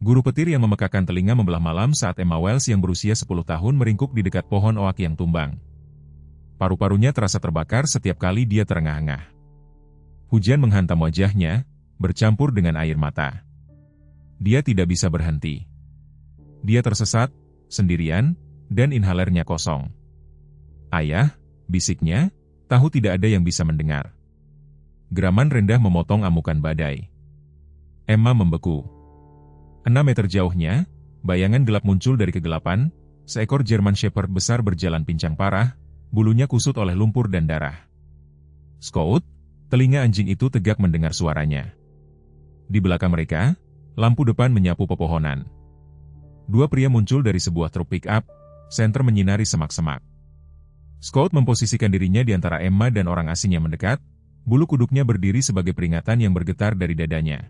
Guru petir yang memekakan telinga membelah malam saat Emma Wells yang berusia 10 tahun meringkuk di dekat pohon oak yang tumbang. Paru-parunya terasa terbakar setiap kali dia terengah-engah. Hujan menghantam wajahnya, bercampur dengan air mata. Dia tidak bisa berhenti. Dia tersesat, sendirian, dan inhalernya kosong. "Ayah," bisiknya, tahu tidak ada yang bisa mendengar. Geraman rendah memotong amukan badai. Emma membeku. 6 meter jauhnya, bayangan gelap muncul dari kegelapan, seekor German Shepherd besar berjalan pincang parah, bulunya kusut oleh lumpur dan darah. "Scout!" Telinga anjing itu tegak mendengar suaranya. Di belakang mereka, lampu depan menyapu pepohonan. 2 pria muncul dari sebuah truk pick-up, senter menyinari semak-semak. Scout memposisikan dirinya di antara Emma dan orang asing yang mendekat, bulu kuduknya berdiri sebagai peringatan yang bergetar dari dadanya.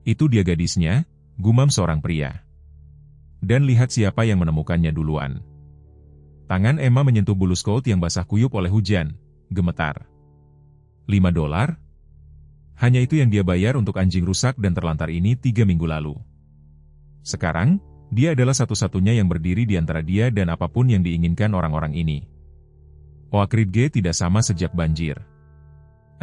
"Itu dia gadisnya," gumam seorang pria. "Dan lihat siapa yang menemukannya duluan." Tangan Emma menyentuh bulu Scout yang basah kuyup oleh hujan, gemetar. $5? Hanya itu yang dia bayar untuk anjing rusak dan terlantar ini 3 minggu lalu. Sekarang, dia adalah satu-satunya yang berdiri di antara dia dan apapun yang diinginkan orang-orang ini. Oak Ridge tidak sama sejak banjir.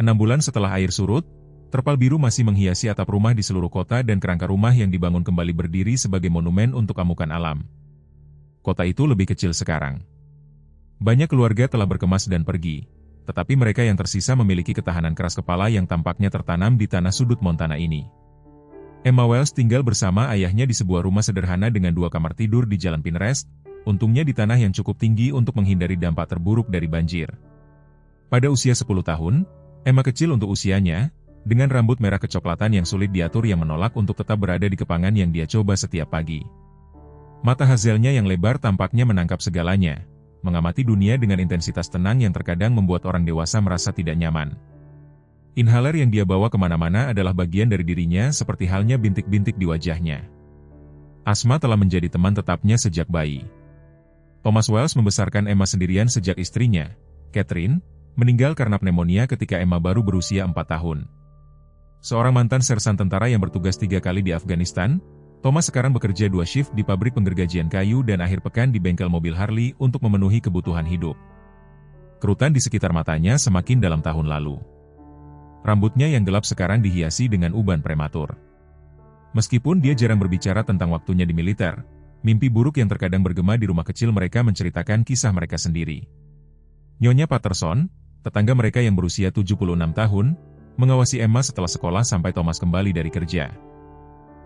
6 bulan setelah air surut, terpal biru masih menghiasi atap rumah di seluruh kota dan kerangka rumah yang dibangun kembali berdiri sebagai monumen untuk amukan alam. Kota itu lebih kecil sekarang. Banyak keluarga telah berkemas dan pergi, tetapi mereka yang tersisa memiliki ketahanan keras kepala yang tampaknya tertanam di tanah sudut Montana ini. Emma Wells tinggal bersama ayahnya di sebuah rumah sederhana dengan 2 kamar tidur di Jalan Pinterest, untungnya di tanah yang cukup tinggi untuk menghindari dampak terburuk dari banjir. Pada usia 10 tahun, Emma kecil untuk usianya, dengan rambut merah kecoklatan yang sulit diatur yang menolak untuk tetap berada di kepangan yang dia coba setiap pagi. Mata hazelnya yang lebar tampaknya menangkap segalanya, mengamati dunia dengan intensitas tenang yang terkadang membuat orang dewasa merasa tidak nyaman. Inhaler yang dia bawa kemana-mana adalah bagian dari dirinya seperti halnya bintik-bintik di wajahnya. Asma telah menjadi teman tetapnya sejak bayi. Thomas Wells membesarkan Emma sendirian sejak istrinya, Catherine, meninggal karena pneumonia ketika Emma baru berusia 4 tahun. Seorang mantan sersan tentara yang bertugas 3 kali di Afghanistan, Thomas sekarang bekerja 2 shift di pabrik penggergajian kayu dan akhir pekan di bengkel mobil Harley untuk memenuhi kebutuhan hidup. Kerutan di sekitar matanya semakin dalam tahun lalu. Rambutnya yang gelap sekarang dihiasi dengan uban prematur. Meskipun dia jarang berbicara tentang waktunya di militer, mimpi buruk yang terkadang bergema di rumah kecil mereka menceritakan kisah mereka sendiri. Nyonya Patterson, tetangga mereka yang berusia 76 tahun, mengawasi Emma setelah sekolah sampai Thomas kembali dari kerja.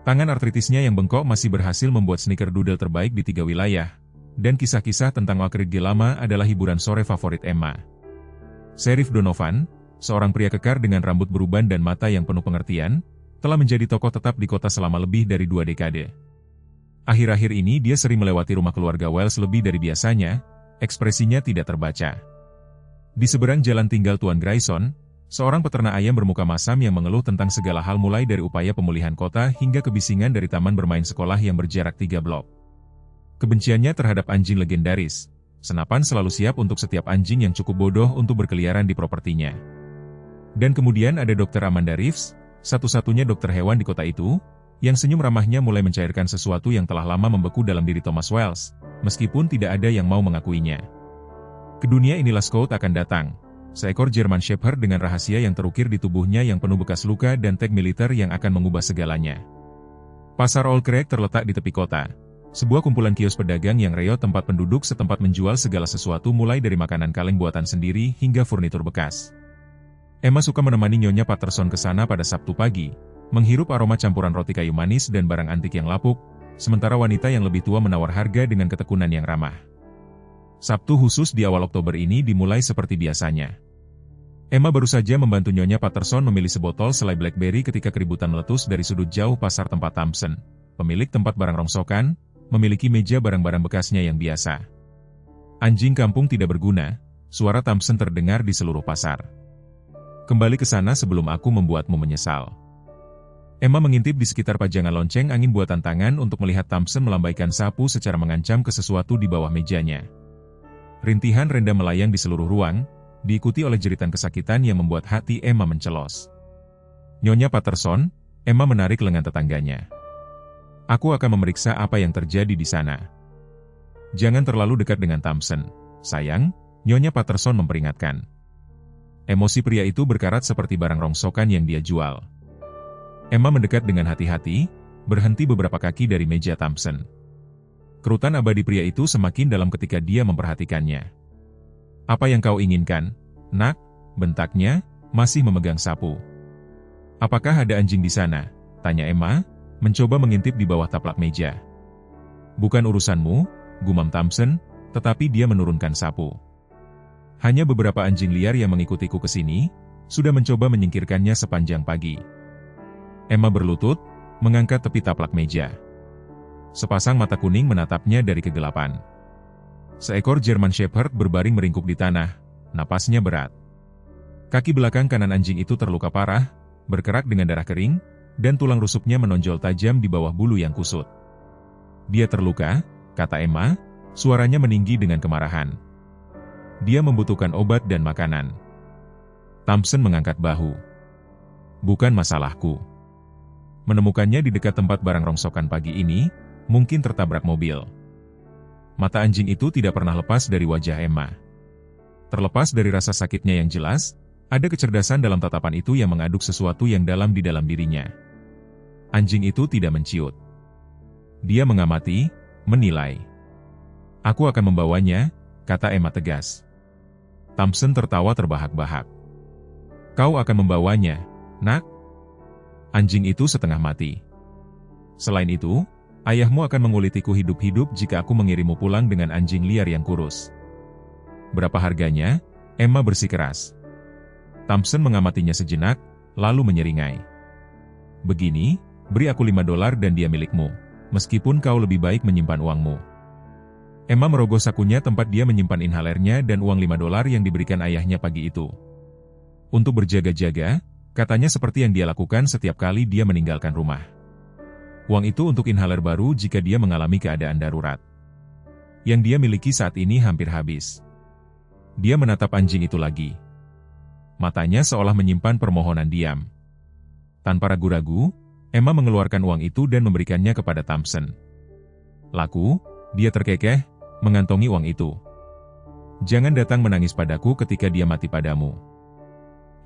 Tangan artritisnya yang bengkok masih berhasil membuat snickerdoodle terbaik di 3 wilayah, dan kisah-kisah tentang Oak Ridge lama adalah hiburan sore favorit Emma. Sheriff Donovan, seorang pria kekar dengan rambut beruban dan mata yang penuh pengertian, telah menjadi tokoh tetap di kota selama lebih dari 2 dekade. Akhir-akhir ini dia sering melewati rumah keluarga Wells lebih dari biasanya, ekspresinya tidak terbaca. Di seberang jalan tinggal Tuan Grayson, seorang peternak ayam bermuka masam yang mengeluh tentang segala hal mulai dari upaya pemulihan kota hingga kebisingan dari taman bermain sekolah yang berjarak 3 blok. Kebenciannya terhadap anjing legendaris, senapan selalu siap untuk setiap anjing yang cukup bodoh untuk berkeliaran di propertinya. Dan kemudian ada Dr. Amanda Reeves, satu-satunya dokter hewan di kota itu, yang senyum ramahnya mulai mencairkan sesuatu yang telah lama membeku dalam diri Thomas Wells, meskipun tidak ada yang mau mengakuinya. Ke dunia inilah Scout akan datang. Seekor German Shepherd dengan rahasia yang terukir di tubuhnya yang penuh bekas luka dan tag militer yang akan mengubah segalanya. Pasar Old Creek terletak di tepi kota. Sebuah kumpulan kios pedagang yang reot tempat penduduk setempat menjual segala sesuatu mulai dari makanan kaleng buatan sendiri hingga furnitur bekas. Emma suka menemani Nyonya Patterson ke sana pada Sabtu pagi, menghirup aroma campuran roti kayu manis dan barang antik yang lapuk, sementara wanita yang lebih tua menawar harga dengan ketekunan yang ramah. Sabtu khusus di awal Oktober ini dimulai seperti biasanya. Emma baru saja membantu Nyonya Patterson memilih sebotol selai blackberry ketika keributan meletus dari sudut jauh pasar tempat Thompson, pemilik tempat barang rongsokan, memiliki meja barang-barang bekasnya yang biasa. Anjing kampung tidak berguna, suara Thompson terdengar di seluruh pasar. Kembali ke sana sebelum aku membuatmu menyesal. Emma mengintip di sekitar pajangan lonceng angin buatan tangan untuk melihat Thompson melambaikan sapu secara mengancam ke sesuatu di bawah mejanya. Rintihan rendah melayang di seluruh ruang, diikuti oleh jeritan kesakitan yang membuat hati Emma mencelos. Nyonya Patterson, Emma menarik lengan tetangganya. Aku akan memeriksa apa yang terjadi di sana. Jangan terlalu dekat dengan Thompson, sayang, Nyonya Patterson memperingatkan. Emosi pria itu berkarat seperti barang rongsokan yang dia jual. Emma mendekat dengan hati-hati, berhenti beberapa kaki dari meja Thompson. Kerutan abadi pria itu semakin dalam ketika dia memperhatikannya. Apa yang kau inginkan, nak? Bentaknya, masih memegang sapu. Apakah ada anjing di sana? Tanya Emma, mencoba mengintip di bawah taplak meja. Bukan urusanmu, gumam Thompson, tetapi dia menurunkan sapu. Hanya beberapa anjing liar yang mengikutiku ke sini, sudah mencoba menyingkirkannya sepanjang pagi. Emma berlutut, mengangkat tepi taplak meja. Sepasang mata kuning menatapnya dari kegelapan. Seekor German Shepherd berbaring meringkuk di tanah, napasnya berat. Kaki belakang kanan anjing itu terluka parah, berkerak dengan darah kering, dan tulang rusuknya menonjol tajam di bawah bulu yang kusut. Dia terluka, kata Emma, suaranya meninggi dengan kemarahan. Dia membutuhkan obat dan makanan. Thompson mengangkat bahu. Bukan masalahku. Menemukannya di dekat tempat barang rongsokan pagi ini, mungkin tertabrak mobil. Mata anjing itu tidak pernah lepas dari wajah Emma. Terlepas dari rasa sakitnya yang jelas, ada kecerdasan dalam tatapan itu yang mengaduk sesuatu yang dalam di dalam dirinya. Anjing itu tidak menciut. Dia mengamati, menilai. Aku akan membawanya, kata Emma tegas. Thompson tertawa terbahak-bahak. Kau akan membawanya, nak? Anjing itu setengah mati. Selain itu, ayahmu akan mengulitiku hidup-hidup jika aku mengirimmu pulang dengan anjing liar yang kurus. Berapa harganya? Emma bersikeras. Thompson mengamatinya sejenak, lalu menyeringai. Begini, beri aku $5 dan dia milikmu, meskipun kau lebih baik menyimpan uangmu. Emma merogoh sakunya tempat dia menyimpan inhalernya dan uang $5 yang diberikan ayahnya pagi itu. Untuk berjaga-jaga, katanya seperti yang dia lakukan setiap kali dia meninggalkan rumah. Uang itu untuk inhaler baru jika dia mengalami keadaan darurat. Yang dia miliki saat ini hampir habis. Dia menatap anjing itu lagi. Matanya seolah menyimpan permohonan diam. Tanpa ragu-ragu, Emma mengeluarkan uang itu dan memberikannya kepada Thompson. Laku, dia terkekeh, mengantongi uang itu. Jangan datang menangis padaku ketika dia mati padamu.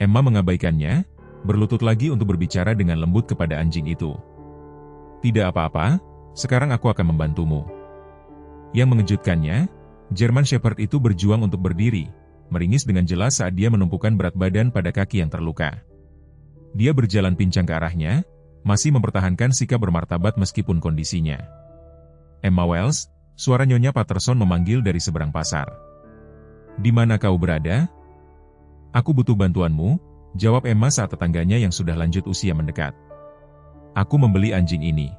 Emma mengabaikannya, berlutut lagi untuk berbicara dengan lembut kepada anjing itu. Tidak apa-apa, sekarang aku akan membantumu. Yang mengejutkannya, German Shepherd itu berjuang untuk berdiri, meringis dengan jelas saat dia menumpukan berat badan pada kaki yang terluka. Dia berjalan pincang ke arahnya, masih mempertahankan sikap bermartabat meskipun kondisinya. Emma Wells, suara Nyonya Patterson memanggil dari seberang pasar. Di mana kau berada? Aku butuh bantuanmu, jawab Emma saat tetangganya yang sudah lanjut usia mendekat. Aku membeli anjing ini.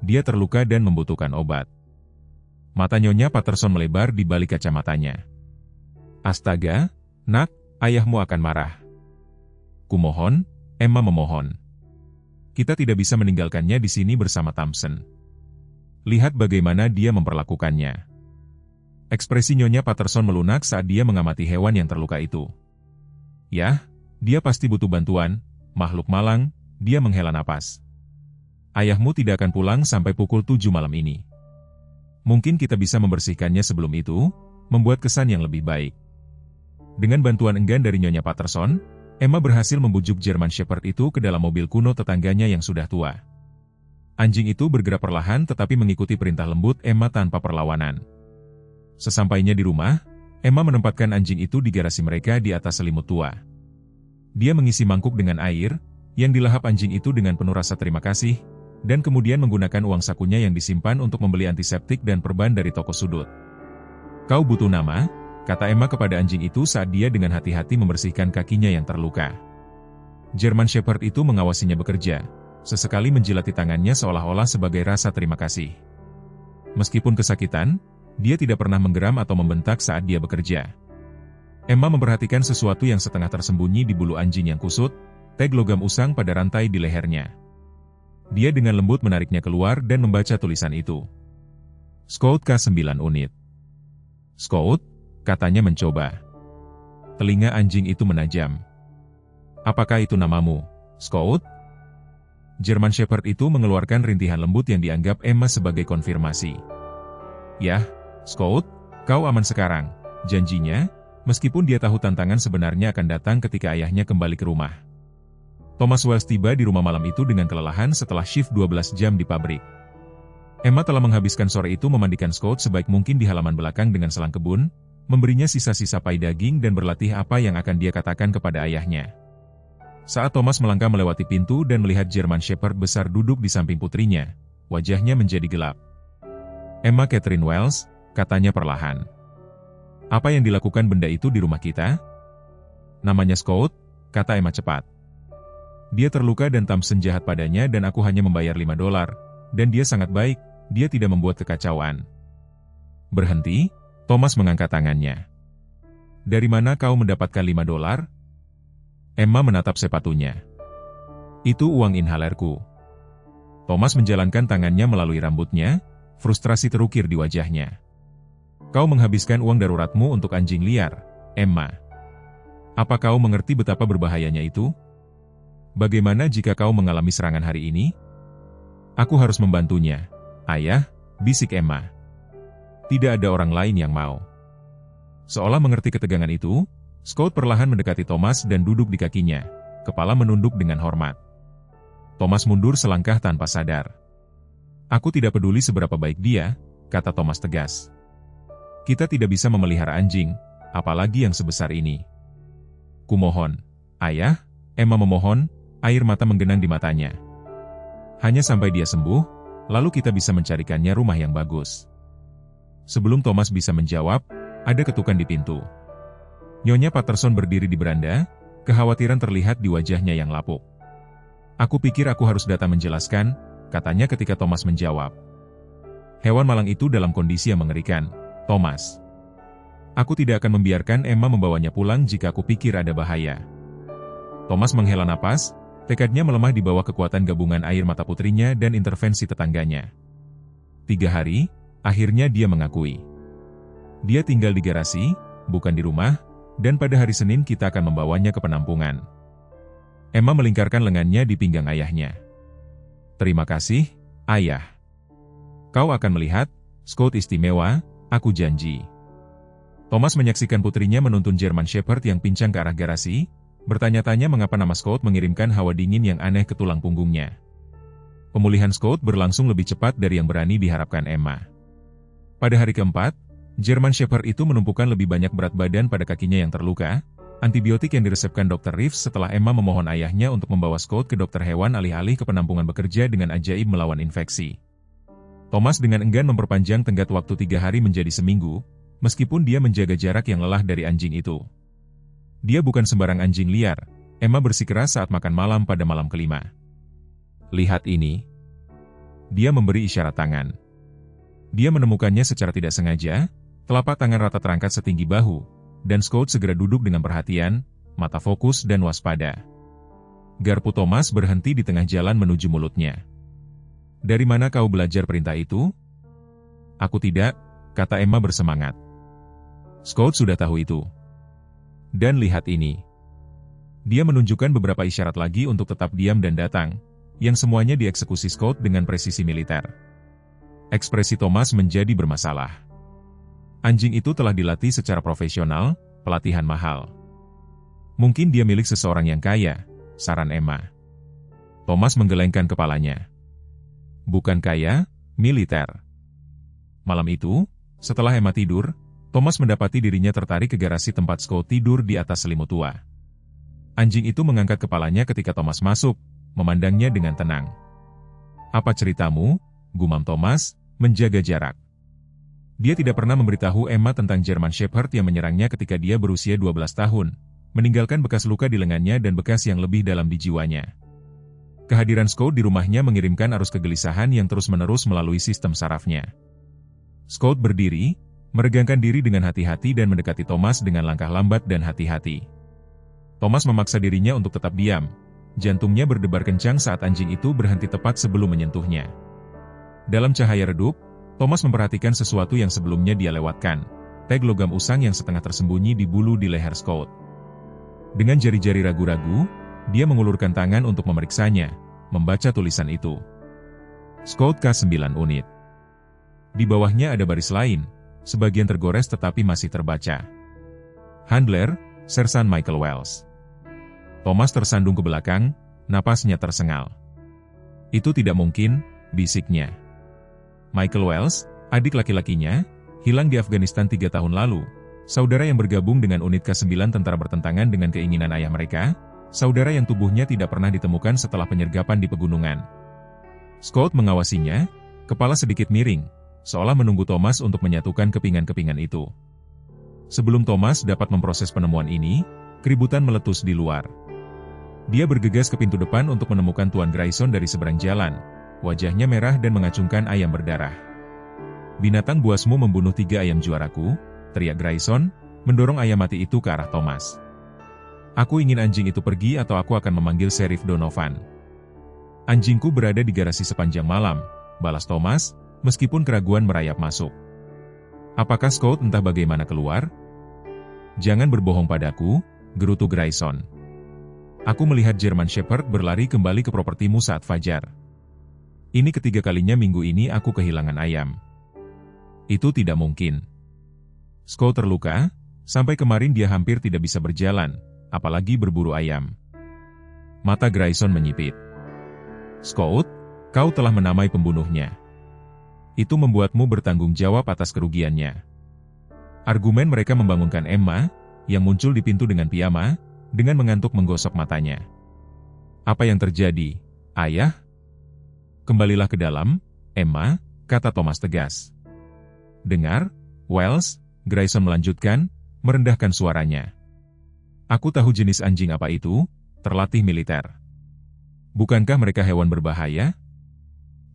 Dia terluka dan membutuhkan obat. Mata Nyonya Patterson melebar di balik kacamatanya. Astaga, nak, ayahmu akan marah. Kumohon, Emma memohon. Kita tidak bisa meninggalkannya di sini bersama Thompson. Lihat bagaimana dia memperlakukannya. Ekspresi Nyonya Patterson melunak saat dia mengamati hewan yang terluka itu. Yah, dia pasti butuh bantuan, makhluk malang, dia menghela napas. Ayahmu tidak akan pulang sampai pukul 7 malam ini. Mungkin kita bisa membersihkannya sebelum itu, membuat kesan yang lebih baik. Dengan bantuan enggan dari Nyonya Patterson, Emma berhasil membujuk German Shepherd itu ke dalam mobil kuno tetangganya yang sudah tua. Anjing itu bergerak perlahan tetapi mengikuti perintah lembut Emma tanpa perlawanan. Sesampainya di rumah, Emma menempatkan anjing itu di garasi mereka di atas selimut tua. Dia mengisi mangkuk dengan air, yang dilahap anjing itu dengan penuh rasa terima kasih, dan kemudian menggunakan uang sakunya yang disimpan untuk membeli antiseptik dan perban dari toko sudut. Kau butuh nama? Kata Emma kepada anjing itu saat dia dengan hati-hati membersihkan kakinya yang terluka. German Shepherd itu mengawasinya bekerja, sesekali menjilati tangannya seolah-olah sebagai rasa terima kasih. Meskipun kesakitan, dia tidak pernah menggeram atau membentak saat dia bekerja. Emma memperhatikan sesuatu yang setengah tersembunyi di bulu anjing yang kusut, tag logam usang pada rantai di lehernya. Dia dengan lembut menariknya keluar dan membaca tulisan itu. Scout K9 unit. Scout? Katanya mencoba. Telinga anjing itu menajam. Apakah itu namamu, Scout? German Shepherd itu mengeluarkan rintihan lembut yang dianggap Emma sebagai konfirmasi. "Yah, Scout, kau aman sekarang," janjinya, meskipun dia tahu tantangan sebenarnya akan datang ketika ayahnya kembali ke rumah. Thomas Wells tiba di rumah malam itu dengan kelelahan setelah shift 12 jam di pabrik. Emma telah menghabiskan sore itu memandikan Scout sebaik mungkin di halaman belakang dengan selang kebun, memberinya sisa-sisa pai daging dan berlatih apa yang akan dia katakan kepada ayahnya. Saat Thomas melangkah melewati pintu dan melihat German Shepherd besar duduk di samping putrinya, wajahnya menjadi gelap. "Emma Catherine Wells," katanya perlahan. "Apa yang dilakukan benda itu di rumah kita?" "Namanya Scout," kata Emma cepat. "Dia terluka dan Thompson jahat padanya dan aku hanya membayar $5, dan dia sangat baik, dia tidak membuat kekacauan." "Berhenti," Thomas mengangkat tangannya. "Dari mana kau mendapatkan $5? Emma menatap sepatunya. "Itu uang inhalerku." Thomas menjalankan tangannya melalui rambutnya, frustrasi terukir di wajahnya. "Kau menghabiskan uang daruratmu untuk anjing liar, Emma. Apa kau mengerti betapa berbahayanya itu? Bagaimana jika kau mengalami serangan hari ini?" "Aku harus membantunya, Ayah," bisik Emma. "Tidak ada orang lain yang mau." Seolah mengerti ketegangan itu, Scout perlahan mendekati Thomas dan duduk di kakinya, kepala menunduk dengan hormat. Thomas mundur selangkah tanpa sadar. "Aku tidak peduli seberapa baik dia," kata Thomas tegas. "Kita tidak bisa memelihara anjing, apalagi yang sebesar ini." "Kumohon, Ayah," Emma memohon, air mata menggenang di matanya. "Hanya sampai dia sembuh, lalu kita bisa mencarikannya rumah yang bagus." Sebelum Thomas bisa menjawab, ada ketukan di pintu. Nyonya Patterson berdiri di beranda, kekhawatiran terlihat di wajahnya yang lapuk. "Aku pikir aku harus datang menjelaskan," katanya ketika Thomas menjawab. "Hewan malang itu dalam kondisi yang mengerikan, Thomas. Aku tidak akan membiarkan Emma membawanya pulang jika aku pikir ada bahaya." Thomas menghela napas, tekadnya melemah di bawah kekuatan gabungan air mata putrinya dan intervensi tetangganya. 3 hari, akhirnya dia mengakui. "Dia tinggal di garasi, bukan di rumah, dan pada hari Senin kita akan membawanya ke penampungan." Emma melingkarkan lengannya di pinggang ayahnya. "Terima kasih, Ayah. Kau akan melihat, Scout istimewa, aku janji." Thomas menyaksikan putrinya menuntun German Shepherd yang pincang ke arah garasi, bertanya-tanya mengapa nama Scout mengirimkan hawa dingin yang aneh ke tulang punggungnya. Pemulihan Scout berlangsung lebih cepat dari yang berani diharapkan Emma. Pada hari keempat, German Shepherd itu menumpukan lebih banyak berat badan pada kakinya yang terluka, antibiotik yang diresepkan Dr. Reeves setelah Emma memohon ayahnya untuk membawa Scout ke dokter hewan alih-alih ke penampungan bekerja dengan ajaib melawan infeksi. Thomas dengan enggan memperpanjang tenggat waktu 3 hari menjadi seminggu, meskipun dia menjaga jarak yang lelah dari anjing itu. Dia bukan sembarang anjing liar, Emma bersikeras saat makan malam pada malam kelima. "Lihat ini." Dia memberi isyarat tangan. Dia menemukannya secara tidak sengaja, telapak tangan rata terangkat setinggi bahu, dan Scout segera duduk dengan perhatian, mata fokus dan waspada. Garpu Thomas berhenti di tengah jalan menuju mulutnya. "Dari mana kau belajar perintah itu?" "Aku tidak," kata Emma bersemangat. Scout sudah tahu itu. "Dan lihat ini." Dia menunjukkan beberapa isyarat lagi untuk tetap diam dan datang, yang semuanya dieksekusi Scout dengan presisi militer. Ekspresi Thomas menjadi bermasalah. Anjing itu telah dilatih secara profesional, pelatihan mahal. "Mungkin dia milik seseorang yang kaya," saran Emma. Thomas menggelengkan kepalanya. "Bukan kaya, militer." Malam itu, setelah Emma tidur, Thomas mendapati dirinya tertarik ke garasi tempat Scout tidur di atas selimut tua. Anjing itu mengangkat kepalanya ketika Thomas masuk, memandangnya dengan tenang. "Apa ceritamu?" gumam Thomas, menjaga jarak. Dia tidak pernah memberitahu Emma tentang German Shepherd yang menyerangnya ketika dia berusia 12 tahun, meninggalkan bekas luka di lengannya dan bekas yang lebih dalam di jiwanya. Kehadiran Scout di rumahnya mengirimkan arus kegelisahan yang terus-menerus melalui sistem sarafnya. Scout berdiri, meregangkan diri dengan hati-hati dan mendekati Thomas dengan langkah lambat dan hati-hati. Thomas memaksa dirinya untuk tetap diam. Jantungnya berdebar kencang saat anjing itu berhenti tepat sebelum menyentuhnya. Dalam cahaya redup, Thomas memperhatikan sesuatu yang sebelumnya dia lewatkan, tag logam usang yang setengah tersembunyi di bulu di leher Scout. Dengan jari-jari ragu-ragu, dia mengulurkan tangan untuk memeriksanya, membaca tulisan itu. Scout K9 unit. Di bawahnya ada baris lain, sebagian tergores tetapi masih terbaca. Handler, Sersan Michael Wells. Thomas tersandung ke belakang, napasnya tersengal. Itu tidak mungkin, bisiknya. Michael Wells, adik laki-lakinya, hilang di Afghanistan 3 tahun lalu. Saudara yang bergabung dengan unit K9 tentara bertentangan dengan keinginan ayah mereka, saudara yang tubuhnya tidak pernah ditemukan setelah penyergapan di pegunungan. Scott mengawasinya, kepala sedikit miring, seolah menunggu Thomas untuk menyatukan kepingan-kepingan itu. Sebelum Thomas dapat memproses penemuan ini, keributan meletus di luar. Dia bergegas ke pintu depan untuk menemukan Tuan Grayson dari seberang jalan. Wajahnya merah dan mengacungkan ayam berdarah. "Binatang buasmu membunuh 3 ayam juaraku," teriak Grayson, mendorong ayam mati itu ke arah Thomas. "Aku ingin anjing itu pergi atau aku akan memanggil Sheriff Donovan." "Anjingku berada di garasi sepanjang malam," balas Thomas, meskipun keraguan merayap masuk. "Apakah Scott entah bagaimana keluar?" "Jangan berbohong padaku," gerutu Grayson. "Aku melihat German Shepherd berlari kembali ke propertimu saat fajar. Ini ketiga kalinya minggu ini aku kehilangan ayam." "Itu tidak mungkin. Scott terluka, sampai kemarin dia hampir tidak bisa berjalan, apalagi berburu ayam." Mata Grayson menyipit. "Scott, kau telah menamai pembunuhnya. Itu membuatmu bertanggung jawab atas kerugiannya." Argumen mereka membangunkan Emma, yang muncul di pintu dengan piyama, dengan mengantuk menggosok matanya. "Apa yang terjadi, Ayah?" "Kembalilah ke dalam, Emma," kata Thomas tegas. "Dengar, Wells," Grayson melanjutkan, merendahkan suaranya. "Aku tahu jenis anjing apa itu, terlatih militer. Bukankah mereka hewan berbahaya?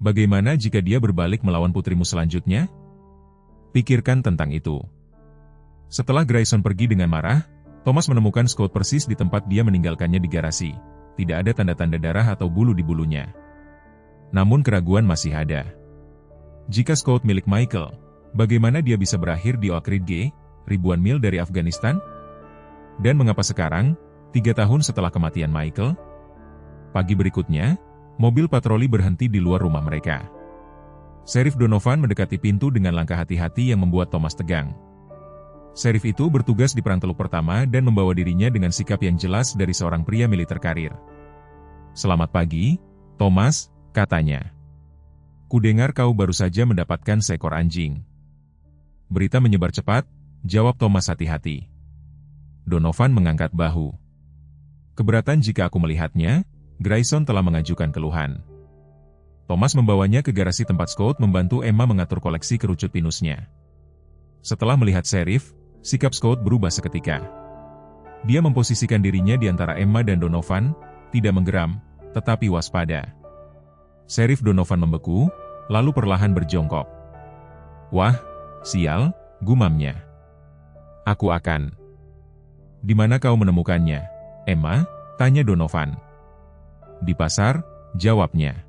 Bagaimana jika dia berbalik melawan putrimu selanjutnya? Pikirkan tentang itu." Setelah Grayson pergi dengan marah, Thomas menemukan Scott persis di tempat dia meninggalkannya di garasi. Tidak ada tanda-tanda darah atau bulu di bulunya. Namun keraguan masih ada. Jika Scott milik Michael, bagaimana dia bisa berakhir di Oak Ridge, ribuan mil dari Afghanistan? Dan mengapa sekarang, 3 tahun setelah kematian Michael? Pagi berikutnya, mobil patroli berhenti di luar rumah mereka. Sheriff Donovan mendekati pintu dengan langkah hati-hati yang membuat Thomas tegang. Sheriff itu bertugas di perang teluk pertama dan membawa dirinya dengan sikap yang jelas dari seorang pria militer karir. "Selamat pagi, Thomas," katanya. "Kudengar kau baru saja mendapatkan seekor anjing." "Berita menyebar cepat," jawab Thomas hati-hati. Donovan mengangkat bahu. "Keberatan jika aku melihatnya," Grayson telah mengajukan keluhan. Thomas membawanya ke garasi tempat Scott membantu Emma mengatur koleksi kerucut pinusnya. Setelah melihat Sheriff, sikap Scott berubah seketika. Dia memposisikan dirinya di antara Emma dan Donovan, tidak menggeram, tetapi waspada. Sheriff Donovan membeku, lalu perlahan berjongkok. "Wah, sial," gumamnya. "Aku akan." "Di mana kau menemukannya, Emma?" tanya Donovan. "Di pasar," jawabnya.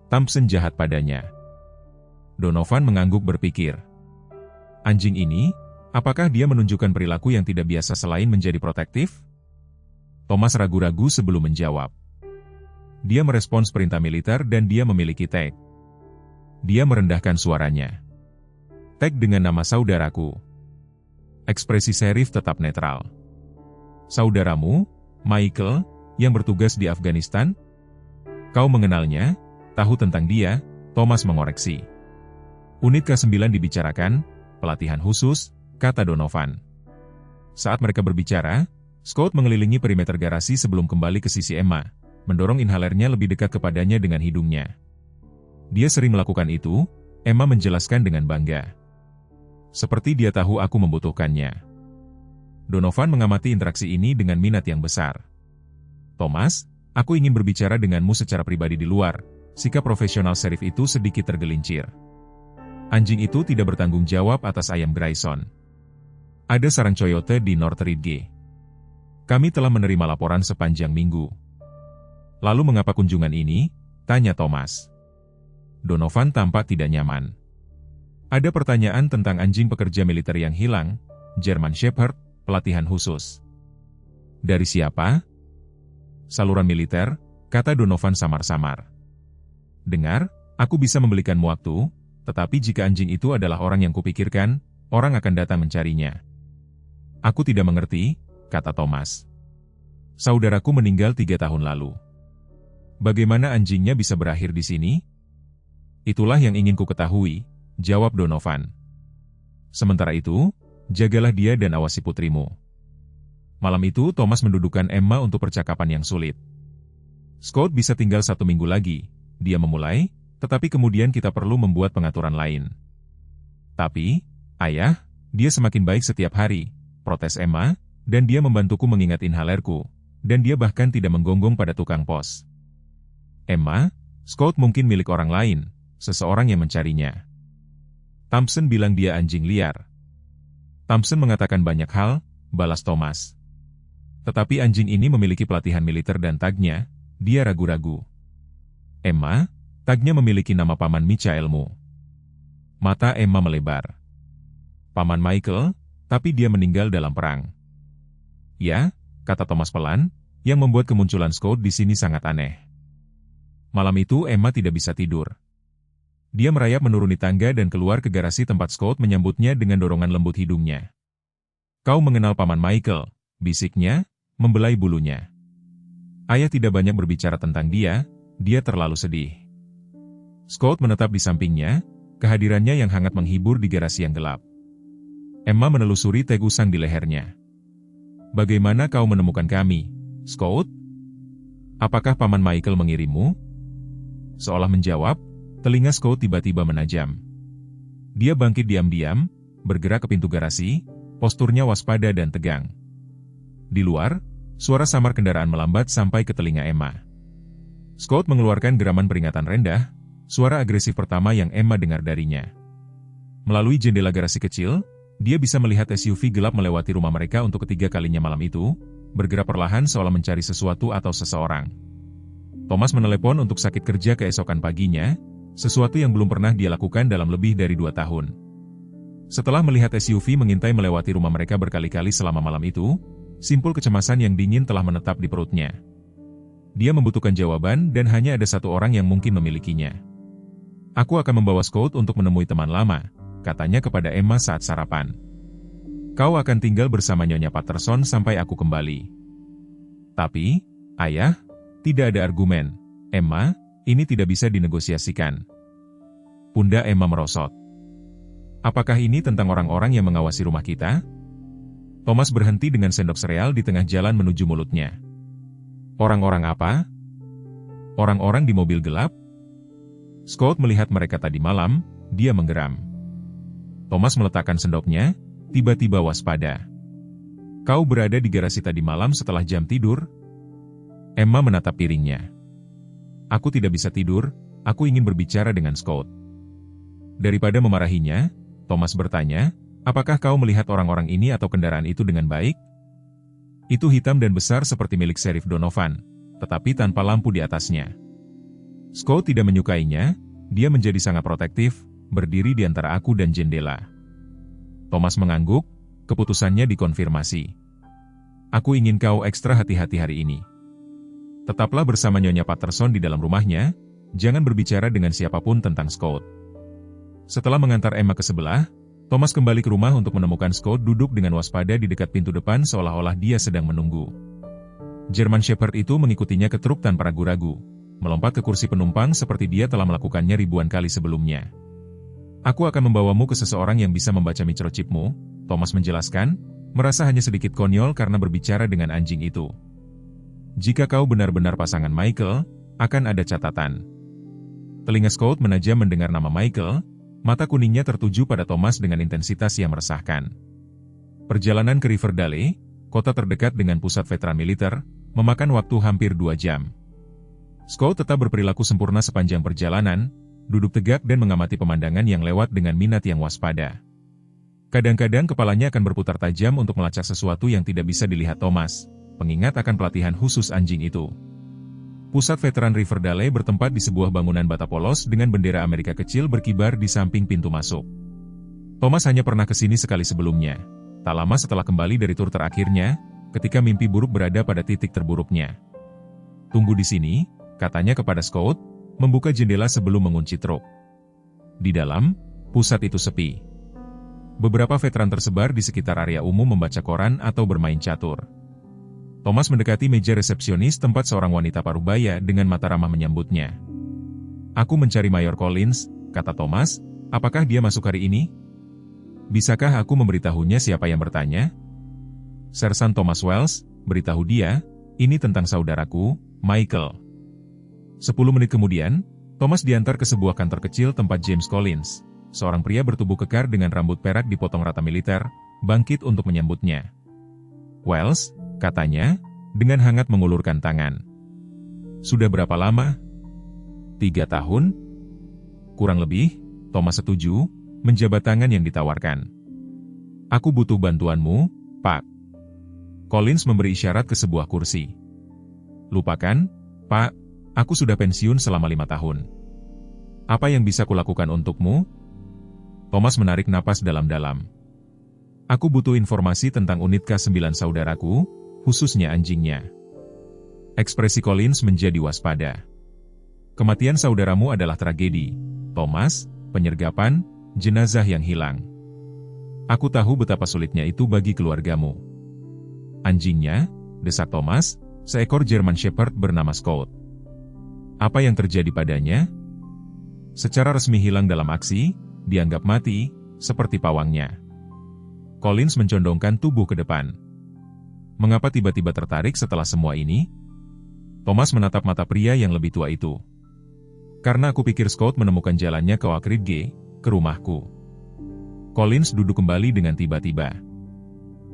Thompson jahat padanya. Donovan mengangguk berpikir. Anjing ini, apakah dia menunjukkan perilaku yang tidak biasa selain menjadi protektif? Thomas ragu-ragu sebelum menjawab. Dia merespons perintah militer dan dia memiliki tag. Dia merendahkan suaranya. "Tag dengan nama saudaraku." Ekspresi Sheriff tetap netral. "Saudaramu, Michael, yang bertugas di Afghanistan? Kau mengenalnya? Tahu tentang dia?" Thomas mengoreksi. "Unit K9 dibicarakan, pelatihan khusus," kata Donovan. Saat mereka berbicara, Scott mengelilingi perimeter garasi sebelum kembali ke sisi Emma, mendorong inhalernya lebih dekat kepadanya dengan hidungnya. "Dia sering melakukan itu," Emma menjelaskan dengan bangga. "Seperti dia tahu aku membutuhkannya." Donovan mengamati interaksi ini dengan minat yang besar. "Thomas, aku ingin berbicara denganmu secara pribadi di luar." Sikap profesional Sheriff itu sedikit tergelincir. Anjing itu tidak bertanggung jawab atas ayam Grayson. "Ada sarang coyote di North Ridge. Kami telah menerima laporan sepanjang minggu." "Lalu mengapa kunjungan ini?" tanya Thomas. Donovan tampak tidak nyaman. "Ada pertanyaan tentang anjing pekerja militer yang hilang, German Shepherd, pelatihan khusus." "Dari siapa?" "Saluran militer," kata Donovan samar-samar. Dengar, aku bisa membelikanmu waktu, tetapi jika anjing itu adalah orang yang kupikirkan, orang akan datang mencarinya. Aku tidak mengerti, kata Thomas. Saudaraku meninggal 3 tahun lalu. Bagaimana anjingnya bisa berakhir di sini? Itulah yang ingin ku ketahui, jawab Donovan. Sementara itu, jagalah dia dan awasi putrimu. Malam itu Thomas mendudukkan Emma untuk percakapan yang sulit. Scott bisa tinggal 1 minggu lagi, dia memulai, tetapi kemudian kita perlu membuat pengaturan lain. Tapi, ayah, dia semakin baik setiap hari, protes Emma, dan dia membantuku mengingat inhalerku, dan dia bahkan tidak menggonggong pada tukang pos. Emma, Scott mungkin milik orang lain, seseorang yang mencarinya. Thompson bilang dia anjing liar. Thompson mengatakan banyak hal, balas Thomas. Tetapi anjing ini memiliki pelatihan militer dan tagnya, dia ragu-ragu. Emma, tagnya memiliki nama Paman Michaelmu. Mata Emma melebar. Paman Michael, tapi dia meninggal dalam perang. Ya, kata Thomas pelan, yang membuat kemunculan Scott di sini sangat aneh. Malam itu Emma tidak bisa tidur. Dia merayap menuruni tangga dan keluar ke garasi tempat Scott menyambutnya dengan dorongan lembut hidungnya. Kau mengenal Paman Michael, bisiknya, membelai bulunya. Ayah tidak banyak berbicara tentang dia terlalu sedih. Scott menetap di sampingnya, kehadirannya yang hangat menghibur di garasi yang gelap. Emma menelusuri tag usang di lehernya. Bagaimana kau menemukan kami, Scott? Apakah Paman Michael mengirimmu? Seolah menjawab, telinga Scott tiba-tiba menajam. Dia bangkit diam-diam, bergerak ke pintu garasi, posturnya waspada dan tegang. Di luar, suara samar kendaraan melambat sampai ke telinga Emma. Scott mengeluarkan geraman peringatan rendah, suara agresif pertama yang Emma dengar darinya. Melalui jendela garasi kecil, dia bisa melihat SUV gelap melewati rumah mereka untuk ketiga kalinya malam itu, bergerak perlahan seolah mencari sesuatu atau seseorang. Thomas menelepon untuk sakit kerja keesokan paginya, sesuatu yang belum pernah dia lakukan dalam lebih dari 2 tahun. Setelah melihat SUV mengintai melewati rumah mereka berkali-kali selama malam itu, simpul kecemasan yang dingin telah menetap di perutnya. Dia membutuhkan jawaban dan hanya ada satu orang yang mungkin memilikinya. Aku akan membawa Scott untuk menemui teman lama, katanya kepada Emma saat sarapan. Kau akan tinggal bersama Nyonya Patterson sampai aku kembali. Tapi, ayah, tidak ada argumen. Emma, ini tidak bisa dinegosiasikan. Pundak Emma merosot. Apakah ini tentang orang-orang yang mengawasi rumah kita? Thomas berhenti dengan sendok sereal di tengah jalan menuju mulutnya. Orang-orang apa? Orang-orang di mobil gelap? Scott melihat mereka tadi malam, dia menggeram. Thomas meletakkan sendoknya, tiba-tiba waspada. Kau berada di garasi tadi malam setelah jam tidur? Emma menatap piringnya. Aku tidak bisa tidur, aku ingin berbicara dengan Scott. Daripada memarahinya, Thomas bertanya, apakah kau melihat orang-orang ini atau kendaraan itu dengan baik? Itu hitam dan besar seperti milik Sheriff Donovan, tetapi tanpa lampu di atasnya. Scott tidak menyukainya, dia menjadi sangat protektif, berdiri di antara aku dan jendela. Thomas mengangguk, keputusannya dikonfirmasi. Aku ingin kau ekstra hati-hati hari ini. Tetaplah bersama Nyonya Patterson di dalam rumahnya, jangan berbicara dengan siapapun tentang Scott. Setelah mengantar Emma ke sebelah, Thomas kembali ke rumah untuk menemukan Scott duduk dengan waspada di dekat pintu depan seolah-olah dia sedang menunggu. German Shepherd itu mengikutinya ke truk tanpa ragu-ragu, melompat ke kursi penumpang seperti dia telah melakukannya ribuan kali sebelumnya. Aku akan membawamu ke seseorang yang bisa membaca microchipmu, Thomas menjelaskan, merasa hanya sedikit konyol karena berbicara dengan anjing itu. Jika kau benar-benar pasangan Michael, akan ada catatan. Telinga Scott menajam mendengar nama Michael, mata kuningnya tertuju pada Thomas dengan intensitas yang meresahkan. Perjalanan ke Riverdale, kota terdekat dengan pusat veteran militer, memakan waktu hampir 2 jam. Scott tetap berperilaku sempurna sepanjang perjalanan, duduk tegak dan mengamati pemandangan yang lewat dengan minat yang waspada. Kadang-kadang kepalanya akan berputar tajam untuk melacak sesuatu yang tidak bisa dilihat Thomas, pengingat akan pelatihan khusus anjing itu. Pusat veteran Riverdale bertempat di sebuah bangunan bata polos dengan bendera Amerika kecil berkibar di samping pintu masuk. Thomas hanya pernah ke sini sekali sebelumnya, tak lama setelah kembali dari tur terakhirnya, ketika mimpi buruk berada pada titik terburuknya. Tunggu di sini, katanya kepada Scott, membuka jendela sebelum mengunci truk. Di dalam, pusat itu sepi. Beberapa veteran tersebar di sekitar area umum membaca koran atau bermain catur. Thomas mendekati meja resepsionis tempat seorang wanita parubaya dengan mata ramah menyambutnya. "Aku mencari Mayor Collins," kata Thomas. "Apakah dia masuk hari ini? Bisakah aku memberitahunya?" Siapa yang bertanya? "Sersan Thomas Wells, beritahu dia, ini tentang saudaraku, Michael." 10 menit kemudian, Thomas diantar ke sebuah kantor kecil tempat James Collins, seorang pria bertubuh kekar dengan rambut perak dipotong rata militer, bangkit untuk menyambutnya. "Wells," katanya, dengan hangat mengulurkan tangan. "Sudah berapa lama?" 3 tahun? Kurang lebih, Thomas setuju, menjabat tangan yang ditawarkan. "Aku butuh bantuanmu, Pak." Collins memberi isyarat ke sebuah kursi. "Lupakan, Pak, aku sudah pensiun selama 5 tahun. Apa yang bisa kulakukan untukmu?" Thomas menarik napas dalam-dalam. "Aku butuh informasi tentang unit K9 saudaraku, khususnya anjingnya." Ekspresi Collins menjadi waspada. "Kematian saudaramu adalah tragedi, Thomas, penyergapan, jenazah yang hilang. Aku tahu betapa sulitnya itu bagi keluargamu." "Anjingnya?" desak Thomas, seekor German Shepherd bernama Scott. "Apa yang terjadi padanya?" "Secara resmi hilang dalam aksi, dianggap mati, seperti pawangnya." Collins mencondongkan tubuh ke depan. "Mengapa tiba-tiba tertarik setelah semua ini?" Thomas menatap mata pria yang lebih tua itu. "Karena aku pikir Scott menemukan jalannya ke Oak Ridge, ke rumahku." Collins duduk kembali dengan tiba-tiba.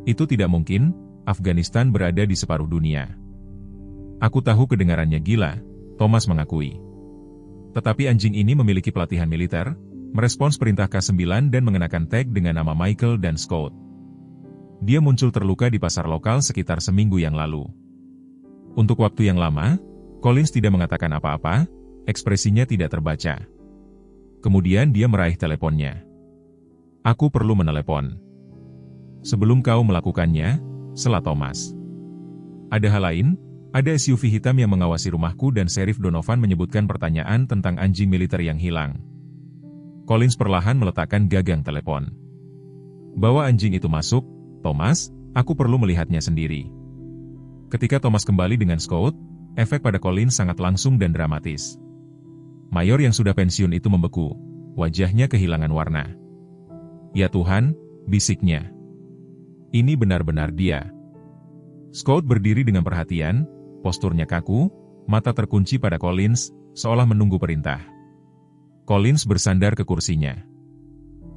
"Itu tidak mungkin, Afghanistan berada di separuh dunia." "Aku tahu kedengarannya gila," Thomas mengakui. "Tetapi anjing ini memiliki pelatihan militer, merespons perintah K9 dan mengenakan tag dengan nama Michael dan Scott. Dia muncul terluka di pasar lokal sekitar seminggu yang lalu." Untuk waktu yang lama, Collins tidak mengatakan apa-apa, ekspresinya tidak terbaca. Kemudian dia meraih teleponnya. "Aku perlu menelepon." "Sebelum kau melakukannya," sela Thomas. "Ada hal lain, ada SUV hitam yang mengawasi rumahku dan Sheriff Donovan menyebutkan pertanyaan tentang anjing militer yang hilang." Collins perlahan meletakkan gagang telepon. "Bawa anjing itu masuk, Thomas, aku perlu melihatnya sendiri." Ketika Thomas kembali dengan Scott, efek pada Collins sangat langsung dan dramatis. Mayor yang sudah pensiun itu membeku, wajahnya kehilangan warna. "Ya Tuhan," bisiknya. "Ini benar-benar dia." Scott berdiri dengan perhatian, posturnya kaku, mata terkunci pada Collins, seolah menunggu perintah. Collins bersandar ke kursinya.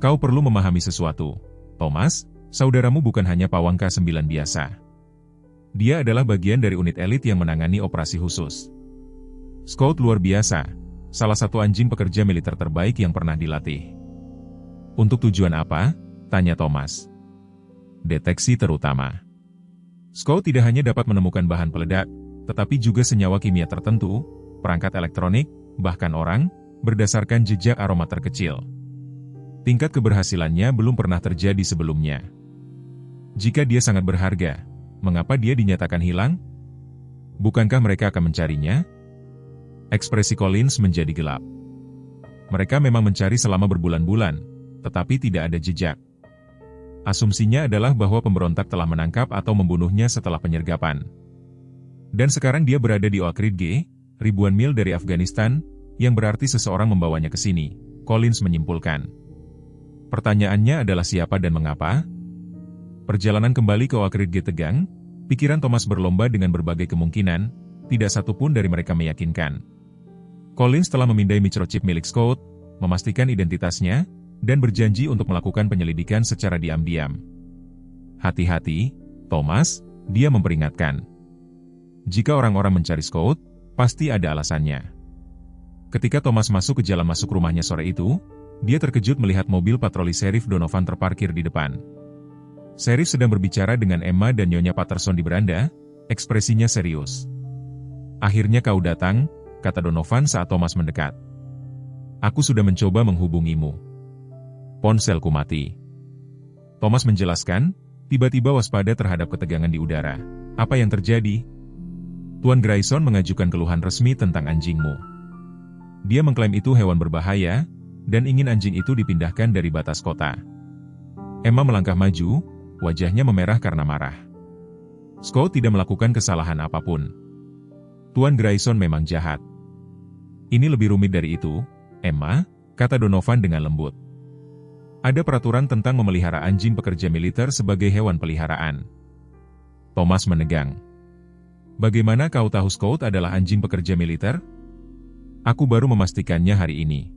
"Kau perlu memahami sesuatu, Thomas. Saudaramu bukan hanya pawang K9 biasa. Dia adalah bagian dari unit elit yang menangani operasi khusus. Scott luar biasa, salah satu anjing pekerja militer terbaik yang pernah dilatih." "Untuk tujuan apa?" tanya Thomas. "Deteksi terutama. Scott tidak hanya dapat menemukan bahan peledak, tetapi juga senyawa kimia tertentu, perangkat elektronik, bahkan orang, berdasarkan jejak aroma terkecil. Tingkat keberhasilannya belum pernah terjadi sebelumnya. Jika dia sangat berharga, mengapa dia dinyatakan hilang? Bukankah mereka akan mencarinya?" Ekspresi Collins menjadi gelap. "Mereka memang mencari selama berbulan-bulan, tetapi tidak ada jejak. Asumsinya adalah bahwa pemberontak telah menangkap atau membunuhnya setelah penyergapan. Dan sekarang dia berada di Oak Ridge, ribuan mil dari Afghanistan, yang berarti seseorang membawanya ke sini," Collins menyimpulkan. "Pertanyaannya adalah siapa dan mengapa?" Perjalanan kembali ke Oak Ridge tegang, pikiran Thomas berlomba dengan berbagai kemungkinan, tidak satu pun dari mereka meyakinkan. Collins telah memindai microchip milik Scott, memastikan identitasnya, dan berjanji untuk melakukan penyelidikan secara diam-diam. "Hati-hati, Thomas," dia memperingatkan. "Jika orang-orang mencari Scott, pasti ada alasannya." Ketika Thomas masuk ke jalan masuk rumahnya sore itu, dia terkejut melihat mobil patroli Sheriff Donovan terparkir di depan. Sheriff sedang berbicara dengan Emma dan Nyonya Patterson di beranda, ekspresinya serius. "Akhirnya kau datang," kata Donovan saat Thomas mendekat. "Aku sudah mencoba menghubungimu. Ponselku mati." Thomas menjelaskan, tiba-tiba waspada terhadap ketegangan di udara. "Apa yang terjadi?" Tuan Grayson mengajukan keluhan resmi tentang anjingmu. Dia mengklaim itu hewan berbahaya, dan ingin anjing itu dipindahkan dari batas kota. Emma melangkah maju, wajahnya memerah karena marah. Scott tidak melakukan kesalahan apapun. Tuan Grayson memang jahat. Ini lebih rumit dari itu, Emma, kata Donovan dengan lembut. Ada peraturan tentang memelihara anjing pekerja militer sebagai hewan peliharaan. Thomas menegang. Bagaimana kau tahu Scott adalah anjing pekerja militer? Aku baru memastikannya hari ini.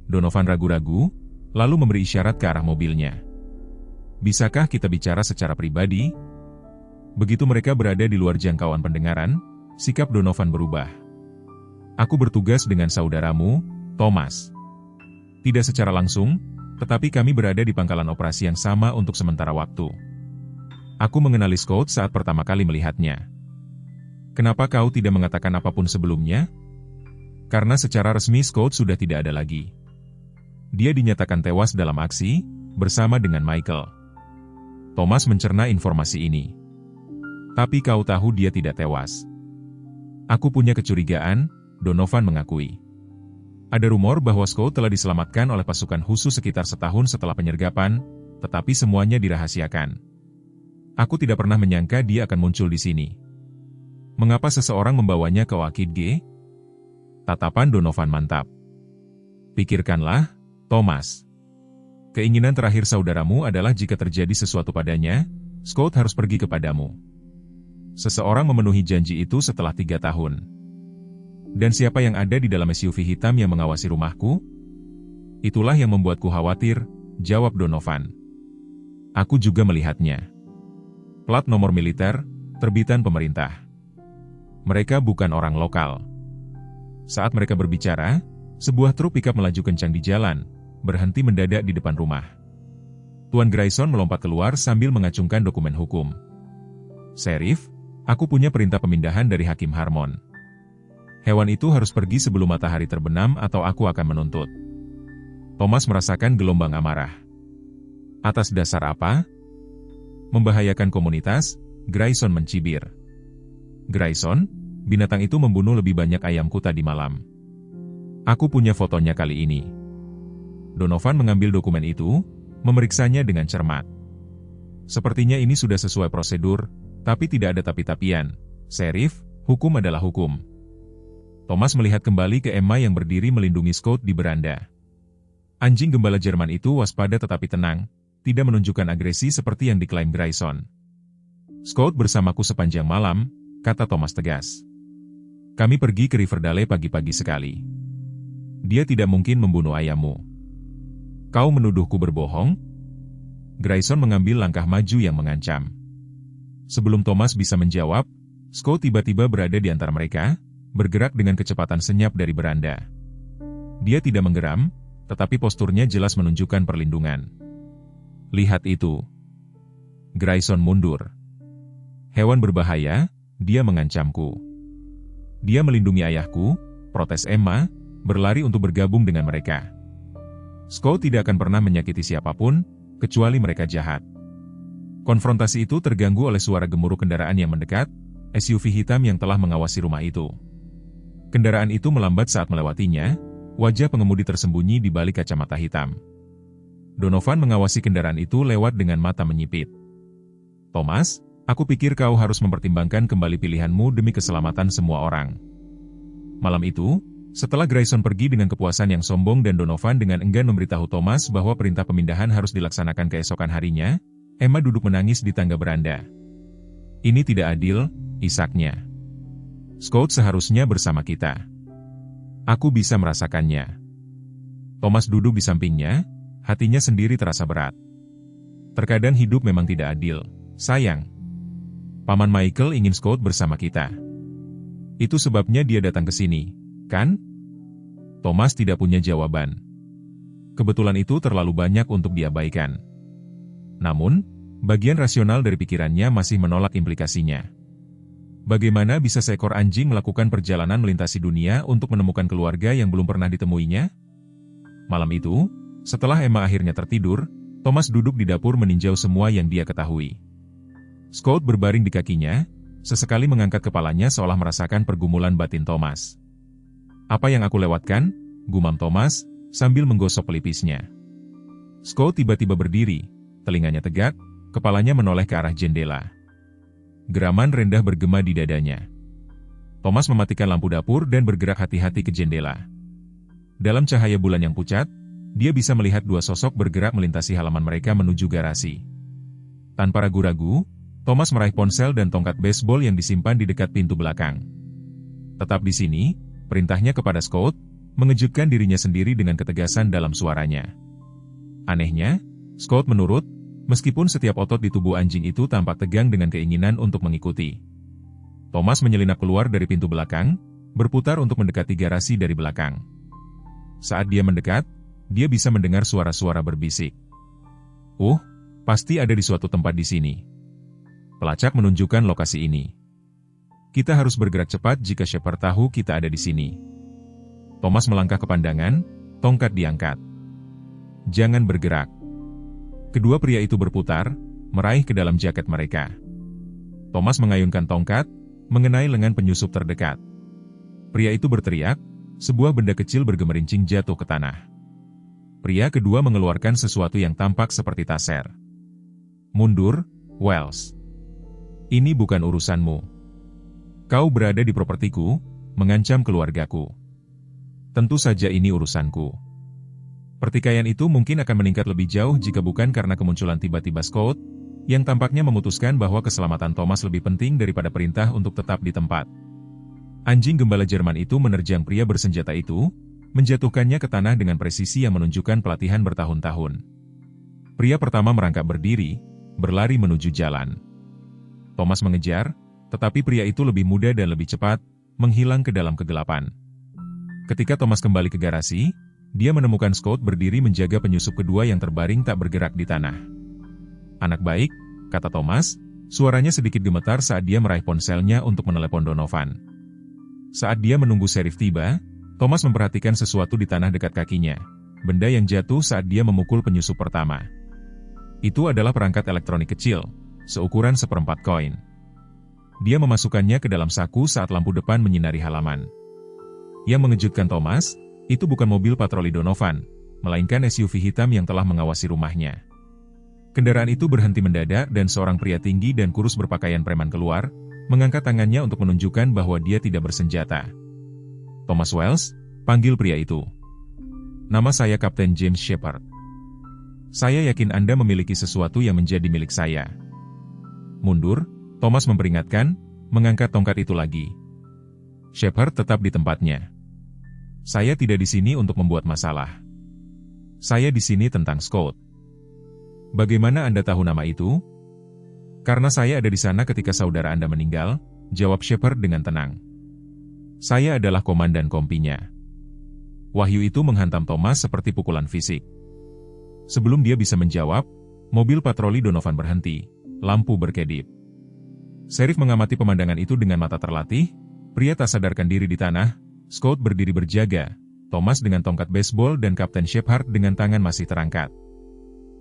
Donovan ragu-ragu, lalu memberi isyarat ke arah mobilnya. Bisakah kita bicara secara pribadi? Begitu mereka berada di luar jangkauan pendengaran, sikap Donovan berubah. Aku bertugas dengan saudaramu, Thomas. Tidak secara langsung, tetapi kami berada di pangkalan operasi yang sama untuk sementara waktu. Aku mengenali Scott saat pertama kali melihatnya. Kenapa kau tidak mengatakan apapun sebelumnya? Karena secara resmi Scott sudah tidak ada lagi. Dia dinyatakan tewas dalam aksi, bersama dengan Michael. Thomas mencerna informasi ini. Tapi kau tahu dia tidak tewas. Aku punya kecurigaan, Donovan mengakui. Ada rumor bahwa Scott telah diselamatkan oleh pasukan khusus sekitar setahun setelah penyergapan, tetapi semuanya dirahasiakan. Aku tidak pernah menyangka dia akan muncul di sini. Mengapa seseorang membawanya ke Wakid G? Tatapan Donovan mantap. Pikirkanlah, Thomas. Keinginan terakhir saudaramu adalah jika terjadi sesuatu padanya, Scott harus pergi kepadamu. Seseorang memenuhi janji itu setelah 3 tahun. Dan siapa yang ada di dalam SUV hitam yang mengawasi rumahku? Itulah yang membuatku khawatir, jawab Donovan. Aku juga melihatnya. Plat nomor militer, terbitan pemerintah. Mereka bukan orang lokal. Saat mereka berbicara, sebuah truk pickup melaju kencang di jalan, berhenti mendadak di depan rumah. Tuan Grayson melompat keluar sambil mengacungkan dokumen hukum. Sheriff, aku punya perintah pemindahan dari Hakim Harmon. Hewan itu harus pergi sebelum matahari terbenam atau aku akan menuntut. Thomas merasakan gelombang amarah. Atas dasar apa? Membahayakan komunitas, Grayson mencibir. Grayson, binatang itu membunuh lebih banyak ayamku tadi malam. Aku punya fotonya kali ini. Donovan mengambil dokumen itu, memeriksanya dengan cermat. Sepertinya ini sudah sesuai prosedur, tapi tidak ada tapi-tapian. Sheriff, hukum adalah hukum. Thomas melihat kembali ke Emma yang berdiri melindungi Scott di beranda. Anjing gembala Jerman itu waspada tetapi tenang, tidak menunjukkan agresi seperti yang diklaim Grayson. Scott bersamaku sepanjang malam, kata Thomas tegas. Kami pergi ke Riverdale pagi-pagi sekali. Dia tidak mungkin membunuh ayahmu. Kau menuduhku berbohong? Grayson mengambil langkah maju yang mengancam. Sebelum Thomas bisa menjawab, Scott tiba-tiba berada di antara mereka, bergerak dengan kecepatan senyap dari beranda. Dia tidak menggeram, tetapi posturnya jelas menunjukkan perlindungan. Lihat itu. Grayson mundur. Hewan berbahaya, dia mengancamku. Dia melindungi ayahku, protes Emma, berlari untuk bergabung dengan mereka. Scott tidak akan pernah menyakiti siapapun, kecuali mereka jahat. Konfrontasi itu terganggu oleh suara gemuruh kendaraan yang mendekat, SUV hitam yang telah mengawasi rumah itu. Kendaraan itu melambat saat melewatinya, wajah pengemudi tersembunyi di balik kacamata hitam. Donovan mengawasi kendaraan itu lewat dengan mata menyipit. Thomas, aku pikir kau harus mempertimbangkan kembali pilihanmu demi keselamatan semua orang. Malam itu, setelah Grayson pergi dengan kepuasan yang sombong dan Donovan dengan enggan memberitahu Thomas bahwa perintah pemindahan harus dilaksanakan keesokan harinya, Emma duduk menangis di tangga beranda. Ini tidak adil, isaknya. Scott seharusnya bersama kita. Aku bisa merasakannya. Thomas duduk di sampingnya, hatinya sendiri terasa berat. Terkadang hidup memang tidak adil, sayang. Paman Michael ingin Scott bersama kita. Itu sebabnya dia datang ke sini, kan? Thomas tidak punya jawaban. Kebetulan itu terlalu banyak untuk diabaikan. Namun, bagian rasional dari pikirannya masih menolak implikasinya. Bagaimana bisa seekor anjing melakukan perjalanan melintasi dunia untuk menemukan keluarga yang belum pernah ditemuinya? Malam itu, setelah Emma akhirnya tertidur, Thomas duduk di dapur meninjau semua yang dia ketahui. Scott berbaring di kakinya, sesekali mengangkat kepalanya seolah merasakan pergumulan batin Thomas. "Apa yang aku lewatkan?" gumam Thomas, sambil menggosok pelipisnya. Scott tiba-tiba berdiri, telinganya tegak, kepalanya menoleh ke arah jendela. Geraman rendah bergema di dadanya. Thomas mematikan lampu dapur dan bergerak hati-hati ke jendela. Dalam cahaya bulan yang pucat, dia bisa melihat dua sosok bergerak melintasi halaman mereka menuju garasi. Tanpa ragu-ragu, Thomas meraih ponsel dan tongkat baseball yang disimpan di dekat pintu belakang. "Tetap di sini," perintahnya kepada Scott, mengejutkan dirinya sendiri dengan ketegasan dalam suaranya. Anehnya, Scott menurut, meskipun setiap otot di tubuh anjing itu tampak tegang dengan keinginan untuk mengikuti. Thomas menyelinap keluar dari pintu belakang, berputar untuk mendekati garasi dari belakang. Saat dia mendekat, dia bisa mendengar suara-suara berbisik. Pasti ada di suatu tempat di sini." Pelacak menunjukkan lokasi ini. "Kita harus bergerak cepat jika Shepard tahu kita ada di sini." Thomas melangkah ke pandangan, tongkat diangkat. "Jangan bergerak." Kedua pria itu berputar, meraih ke dalam jaket mereka. Thomas mengayunkan tongkat, mengenai lengan penyusup terdekat. Pria itu berteriak, sebuah benda kecil bergemerincing jatuh ke tanah. Pria kedua mengeluarkan sesuatu yang tampak seperti taser. "Mundur, Wells. Ini bukan urusanmu. Kau berada di propertiku, mengancam keluargaku. Tentu saja ini urusanku." Pertikaian itu mungkin akan meningkat lebih jauh jika bukan karena kemunculan tiba-tiba Scott, yang tampaknya memutuskan bahwa keselamatan Thomas lebih penting daripada perintah untuk tetap di tempat. Anjing gembala Jerman itu menerjang pria bersenjata itu, menjatuhkannya ke tanah dengan presisi yang menunjukkan pelatihan bertahun-tahun. Pria pertama merangkak berdiri, berlari menuju jalan. Thomas mengejar, tetapi pria itu lebih muda dan lebih cepat, menghilang ke dalam kegelapan. Ketika Thomas kembali ke garasi, dia menemukan Scott berdiri menjaga penyusup kedua yang terbaring tak bergerak di tanah. "Anak baik," kata Thomas, suaranya sedikit gemetar saat dia meraih ponselnya untuk menelepon Donovan. Saat dia menunggu Sheriff tiba, Thomas memperhatikan sesuatu di tanah dekat kakinya, benda yang jatuh saat dia memukul penyusup pertama. Itu adalah perangkat elektronik kecil, seukuran seperempat koin. Dia memasukkannya ke dalam saku saat lampu depan menyinari halaman. Yang mengejutkan Thomas, itu bukan mobil patroli Donovan, melainkan SUV hitam yang telah mengawasi rumahnya. Kendaraan itu berhenti mendadak dan seorang pria tinggi dan kurus berpakaian preman keluar, mengangkat tangannya untuk menunjukkan bahwa dia tidak bersenjata. "Thomas Wells," panggil pria itu. "Nama saya Kapten James Shepard. Saya yakin Anda memiliki sesuatu yang menjadi milik saya." "Mundur," Thomas memperingatkan, mengangkat tongkat itu lagi. Shepard tetap di tempatnya. "Saya tidak di sini untuk membuat masalah. Saya di sini tentang Scott." "Bagaimana Anda tahu nama itu?" "Karena saya ada di sana ketika saudara Anda meninggal," jawab Shepard dengan tenang. "Saya adalah komandan kompinya." Wahyu itu menghantam Thomas seperti pukulan fisik. Sebelum dia bisa menjawab, mobil patroli Donovan berhenti, lampu berkedip. Sheriff mengamati pemandangan itu dengan mata terlatih, pria tak sadarkan diri di tanah, Scott berdiri berjaga, Thomas dengan tongkat baseball dan Kapten Shepard dengan tangan masih terangkat.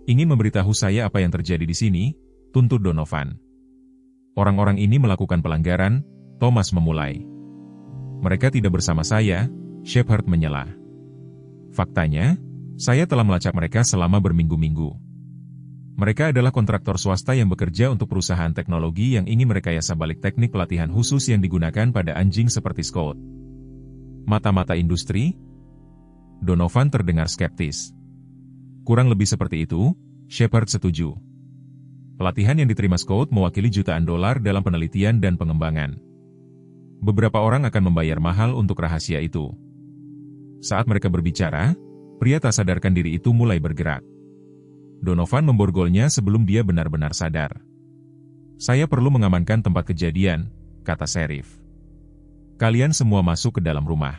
"Ingin memberitahu saya apa yang terjadi di sini?" tuntut Donovan. "Orang-orang ini melakukan pelanggaran," Thomas memulai. "Mereka tidak bersama saya," Shepard menyela. "Faktanya, saya telah melacak mereka selama berminggu-minggu. Mereka adalah kontraktor swasta yang bekerja untuk perusahaan teknologi yang ingin merekayasa balik teknik pelatihan khusus yang digunakan pada anjing seperti Scott." "Mata-mata industri?" Donovan terdengar skeptis. "Kurang lebih seperti itu," Shepard setuju. "Pelatihan yang diterima Scott mewakili jutaan dolar dalam penelitian dan pengembangan. Beberapa orang akan membayar mahal untuk rahasia itu." Saat mereka berbicara, pria tak sadarkan diri itu mulai bergerak. Donovan memborgolnya sebelum dia benar-benar sadar. "Saya perlu mengamankan tempat kejadian," kata Sheriff. "Kalian semua masuk ke dalam rumah."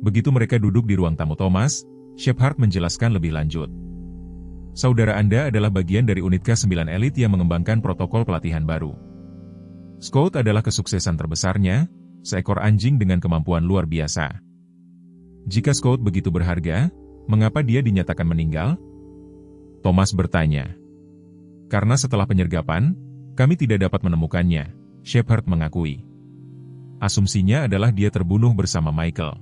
Begitu mereka duduk di ruang tamu Thomas, Shepard menjelaskan lebih lanjut. "Saudara Anda adalah bagian dari unit K9 elit yang mengembangkan protokol pelatihan baru. Scott adalah kesuksesan terbesarnya, seekor anjing dengan kemampuan luar biasa. Jika Scott begitu berharga, mengapa dia dinyatakan meninggal?" Thomas bertanya. "Karena setelah penyergapan, kami tidak dapat menemukannya," Shepard mengakui. Asumsinya adalah dia terbunuh bersama Michael.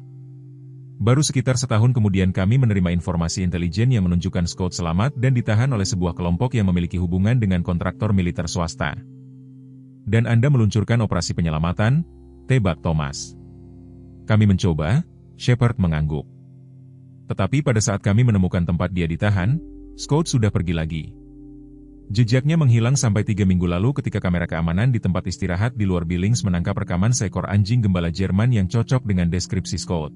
Baru sekitar setahun kemudian kami menerima informasi intelijen yang menunjukkan Scott selamat dan ditahan oleh sebuah kelompok yang memiliki hubungan dengan kontraktor militer swasta. Dan Anda meluncurkan operasi penyelamatan, tebak Thomas. Kami mencoba, Shepard mengangguk. Tetapi pada saat kami menemukan tempat dia ditahan, Scott sudah pergi lagi. Jejaknya menghilang sampai 3 minggu lalu ketika kamera keamanan di tempat istirahat di luar Billings menangkap rekaman seekor anjing gembala Jerman yang cocok dengan deskripsi Scott.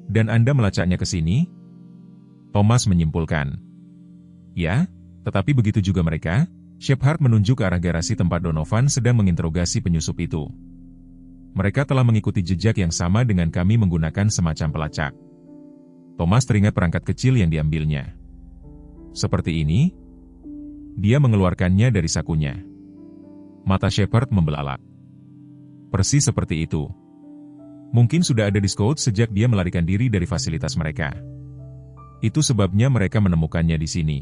Dan Anda melacaknya ke sini? Thomas menyimpulkan. Ya, tetapi begitu juga mereka. Shepard menunjuk ke arah garasi tempat Donovan sedang menginterogasi penyusup itu. Mereka telah mengikuti jejak yang sama dengan kami menggunakan semacam pelacak. Thomas teringat perangkat kecil yang diambilnya. Seperti ini, dia mengeluarkannya dari sakunya. Mata Shepard membelalak. Persis seperti itu. Mungkin sudah ada di Scott sejak dia melarikan diri dari fasilitas mereka. Itu sebabnya mereka menemukannya di sini.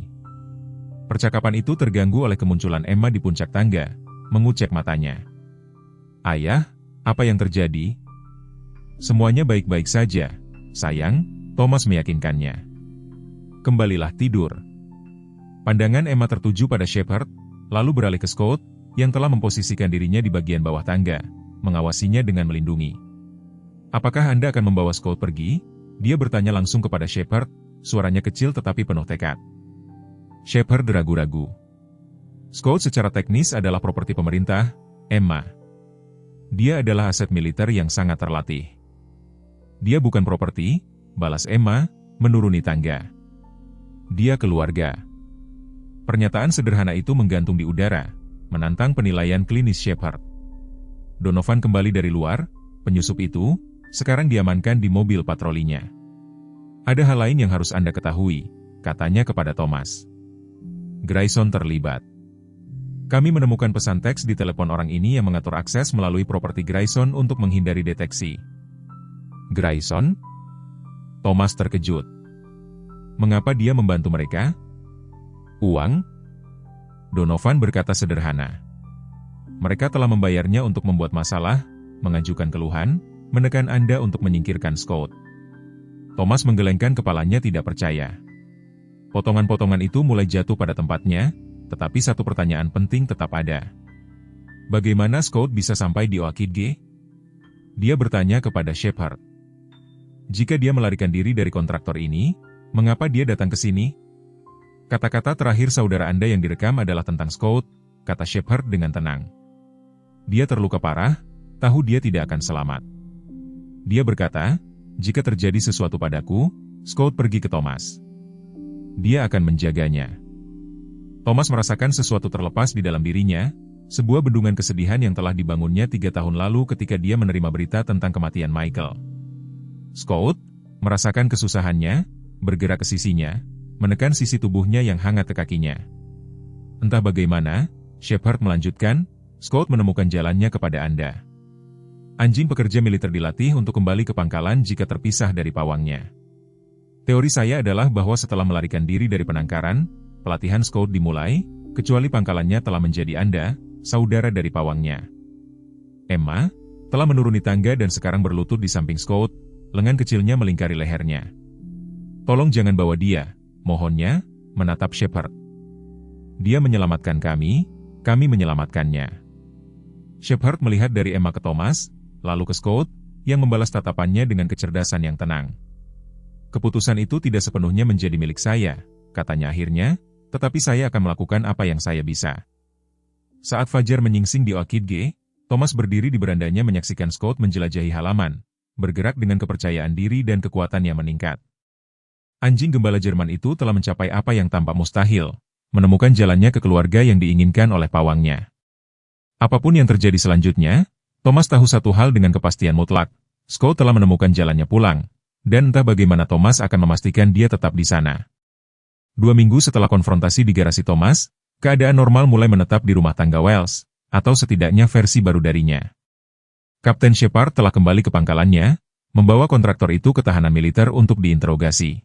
Percakapan itu terganggu oleh kemunculan Emma di puncak tangga, mengucek matanya. Ayah, apa yang terjadi? Semuanya baik-baik saja, sayang, Thomas meyakinkannya. Kembalilah tidur. Pandangan Emma tertuju pada Shepard, lalu beralih ke Scott, yang telah memposisikan dirinya di bagian bawah tangga, mengawasinya dengan melindungi. Apakah Anda akan membawa Scott pergi? Dia bertanya langsung kepada Shepard, suaranya kecil tetapi penuh tekad. Shepard ragu-ragu. Scott secara teknis adalah properti pemerintah, Emma. Dia adalah aset militer yang sangat terlatih. Dia bukan properti, balas Emma, menuruni tangga. Dia keluarga. Pernyataan sederhana itu menggantung di udara, menantang penilaian klinis Shepard. Donovan kembali dari luar, penyusup itu, sekarang diamankan di mobil patrolinya. Ada hal lain yang harus Anda ketahui, katanya kepada Thomas. Grayson terlibat. Kami menemukan pesan teks di telepon orang ini yang mengatur akses melalui properti Grayson untuk menghindari deteksi. Grayson? Thomas terkejut. Mengapa dia membantu mereka? Uang? Donovan berkata sederhana. Mereka telah membayarnya untuk membuat masalah, mengajukan keluhan, menekan Anda untuk menyingkirkan Scott. Thomas menggelengkan kepalanya tidak percaya. Potongan-potongan itu mulai jatuh pada tempatnya, tetapi satu pertanyaan penting tetap ada. Bagaimana Scott bisa sampai di Oakidge? Dia bertanya kepada Shepard. Jika dia melarikan diri dari kontraktor ini, mengapa dia datang ke sini? Kata-kata terakhir saudara Anda yang direkam adalah tentang Scott, kata Shepard dengan tenang. Dia terluka parah, tahu dia tidak akan selamat. Dia berkata, jika terjadi sesuatu padaku, Scott pergi ke Thomas. Dia akan menjaganya. Thomas merasakan sesuatu terlepas di dalam dirinya, sebuah bendungan kesedihan yang telah dibangunnya 3 tahun lalu ketika dia menerima berita tentang kematian Michael. Scott, merasakan kesusahannya, bergerak ke sisinya, menekan sisi tubuhnya yang hangat ke kakinya. Entah bagaimana, Shepard melanjutkan, Scott menemukan jalannya kepada Anda. Anjing pekerja militer dilatih untuk kembali ke pangkalan jika terpisah dari pawangnya. Teori saya adalah bahwa setelah melarikan diri dari penangkaran, pelatihan Scott dimulai, kecuali pangkalannya telah menjadi Anda, saudara dari pawangnya. Emma, telah menuruni tangga dan sekarang berlutut di samping Scott, lengan kecilnya melingkari lehernya. Tolong jangan bawa dia, mohonnya, menatap Shepard. Dia menyelamatkan kami menyelamatkannya. Shepard melihat dari Emma ke Thomas, lalu ke Scott, yang membalas tatapannya dengan kecerdasan yang tenang. Keputusan itu tidak sepenuhnya menjadi milik saya, katanya akhirnya, tetapi saya akan melakukan apa yang saya bisa. Saat fajar menyingsing di Oakidge, Thomas berdiri di berandanya menyaksikan Scott menjelajahi halaman, bergerak dengan kepercayaan diri dan kekuatan yang meningkat. Anjing gembala Jerman itu telah mencapai apa yang tampak mustahil, menemukan jalannya ke keluarga yang diinginkan oleh pawangnya. Apapun yang terjadi selanjutnya, Thomas tahu satu hal dengan kepastian mutlak, Scott telah menemukan jalannya pulang, dan entah bagaimana Thomas akan memastikan dia tetap di sana. 2 minggu setelah konfrontasi di garasi Thomas, keadaan normal mulai menetap di rumah tangga Wells, atau setidaknya versi baru darinya. Kapten Shepard telah kembali ke pangkalannya, membawa kontraktor itu ke tahanan militer untuk diinterogasi.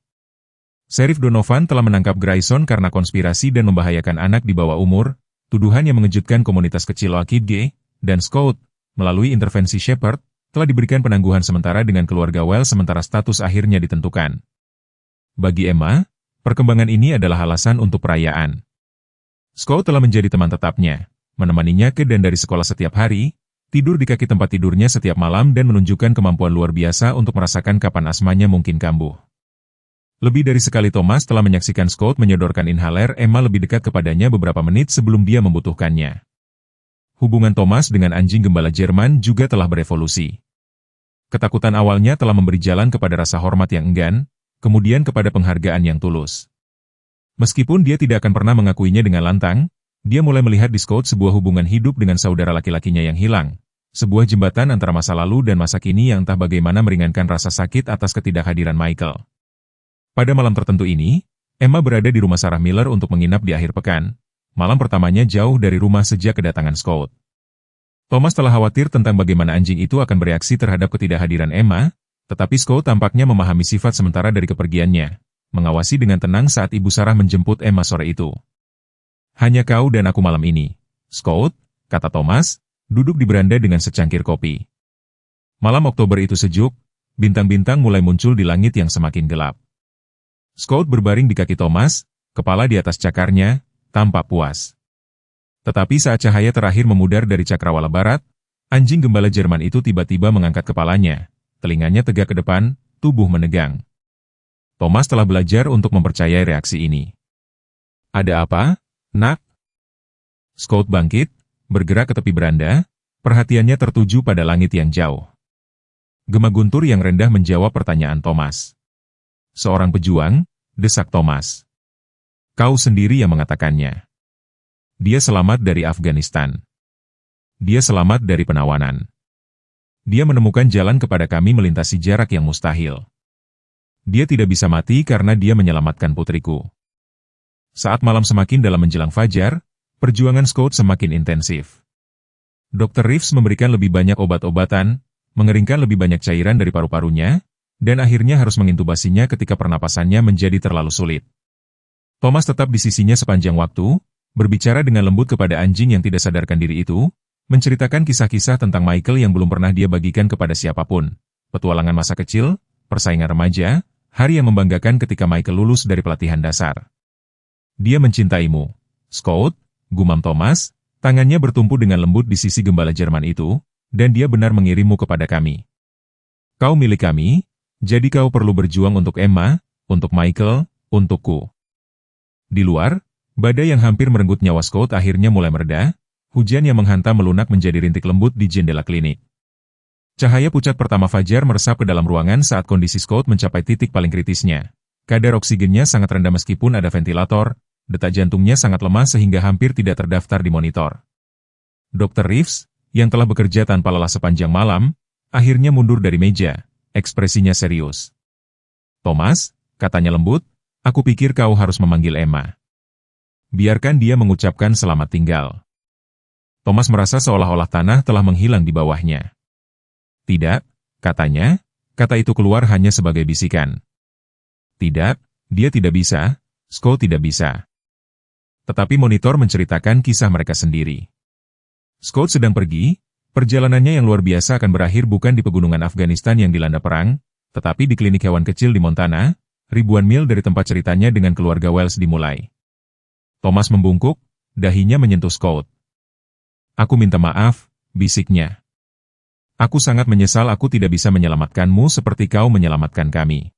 Sheriff Donovan telah menangkap Grayson karena konspirasi dan membahayakan anak di bawah umur, tuduhan yang mengejutkan komunitas kecil Oakidge, dan Scott, melalui intervensi Shepard, telah diberikan penangguhan sementara dengan keluarga Wells sementara status akhirnya ditentukan. Bagi Emma, perkembangan ini adalah alasan untuk perayaan. Scott telah menjadi teman tetapnya, menemaninya ke dan dari sekolah setiap hari, tidur di kaki tempat tidurnya setiap malam dan menunjukkan kemampuan luar biasa untuk merasakan kapan asmanya mungkin kambuh. Lebih dari sekali Thomas telah menyaksikan Scott menyodorkan inhaler Emma lebih dekat kepadanya beberapa menit sebelum dia membutuhkannya. Hubungan Thomas dengan anjing gembala Jerman juga telah berevolusi. Ketakutan awalnya telah memberi jalan kepada rasa hormat yang enggan, kemudian kepada penghargaan yang tulus. Meskipun dia tidak akan pernah mengakuinya dengan lantang, dia mulai melihat di Scott sebuah hubungan hidup dengan saudara laki-lakinya yang hilang, sebuah jembatan antara masa lalu dan masa kini yang entah bagaimana meringankan rasa sakit atas ketidakhadiran Michael. Pada malam tertentu ini, Emma berada di rumah Sarah Miller untuk menginap di akhir pekan, malam pertamanya jauh dari rumah sejak kedatangan Scott. Thomas telah khawatir tentang bagaimana anjing itu akan bereaksi terhadap ketidakhadiran Emma, tetapi Scott tampaknya memahami sifat sementara dari kepergiannya, mengawasi dengan tenang saat Ibu Sarah menjemput Emma sore itu. "Hanya kau dan aku malam ini, Scott," kata Thomas, duduk di beranda dengan secangkir kopi. Malam Oktober itu sejuk, bintang-bintang mulai muncul di langit yang semakin gelap. Scott berbaring di kaki Thomas, kepala di atas cakarnya, tampak puas. Tetapi saat cahaya terakhir memudar dari cakrawala barat, anjing gembala Jerman itu tiba-tiba mengangkat kepalanya, telinganya tegak ke depan, tubuh menegang. Thomas telah belajar untuk mempercayai reaksi ini. "Ada apa, nak?" Scott bangkit, bergerak ke tepi beranda, perhatiannya tertuju pada langit yang jauh. Gema guntur yang rendah menjawab pertanyaan Thomas. "Seorang pejuang," desak Thomas. "Kau sendiri yang mengatakannya. Dia selamat dari Afghanistan. Dia selamat dari penawanan. Dia menemukan jalan kepada kami melintasi jarak yang mustahil. Dia tidak bisa mati karena dia menyelamatkan putriku." Saat malam semakin dalam menjelang fajar, perjuangan Scott semakin intensif. Dr. Reeves memberikan lebih banyak obat-obatan, mengeringkan lebih banyak cairan dari paru-parunya, dan akhirnya harus mengintubasinya ketika pernapasannya menjadi terlalu sulit. Thomas tetap di sisinya sepanjang waktu, berbicara dengan lembut kepada anjing yang tidak sadarkan diri itu, menceritakan kisah-kisah tentang Michael yang belum pernah dia bagikan kepada siapapun, petualangan masa kecil, persaingan remaja, hari yang membanggakan ketika Michael lulus dari pelatihan dasar. "Dia mencintaimu, Scott," gumam Thomas, tangannya bertumpu dengan lembut di sisi gembala Jerman itu, "dan dia benar mengirimmu kepada kami. Kau milik kami, jadi kau perlu berjuang untuk Emma, untuk Michael, untukku." Di luar, badai yang hampir merenggut nyawa Scott akhirnya mulai mereda, hujan yang menghantam melunak menjadi rintik lembut di jendela klinik. Cahaya pucat pertama fajar meresap ke dalam ruangan saat kondisi Scott mencapai titik paling kritisnya. Kadar oksigennya sangat rendah meskipun ada ventilator, detak jantungnya sangat lemah sehingga hampir tidak terdaftar di monitor. Dr. Reeves, yang telah bekerja tanpa lelah sepanjang malam, akhirnya mundur dari meja, ekspresinya serius. "Thomas," katanya lembut, "aku pikir kau harus memanggil Emma. Biarkan dia mengucapkan selamat tinggal." Thomas merasa seolah-olah tanah telah menghilang di bawahnya. "Tidak," katanya, kata itu keluar hanya sebagai bisikan. "Tidak, dia tidak bisa, Scott tidak bisa." Tetapi monitor menceritakan kisah mereka sendiri. Scott sedang pergi, perjalanannya yang luar biasa akan berakhir bukan di pegunungan Afghanistan yang dilanda perang, tetapi di klinik hewan kecil di Montana, ribuan mil dari tempat ceritanya dengan keluarga Wells dimulai. Thomas membungkuk, dahinya menyentuh Scott. "Aku minta maaf," bisiknya. "Aku sangat menyesal aku tidak bisa menyelamatkanmu seperti kau menyelamatkan kami."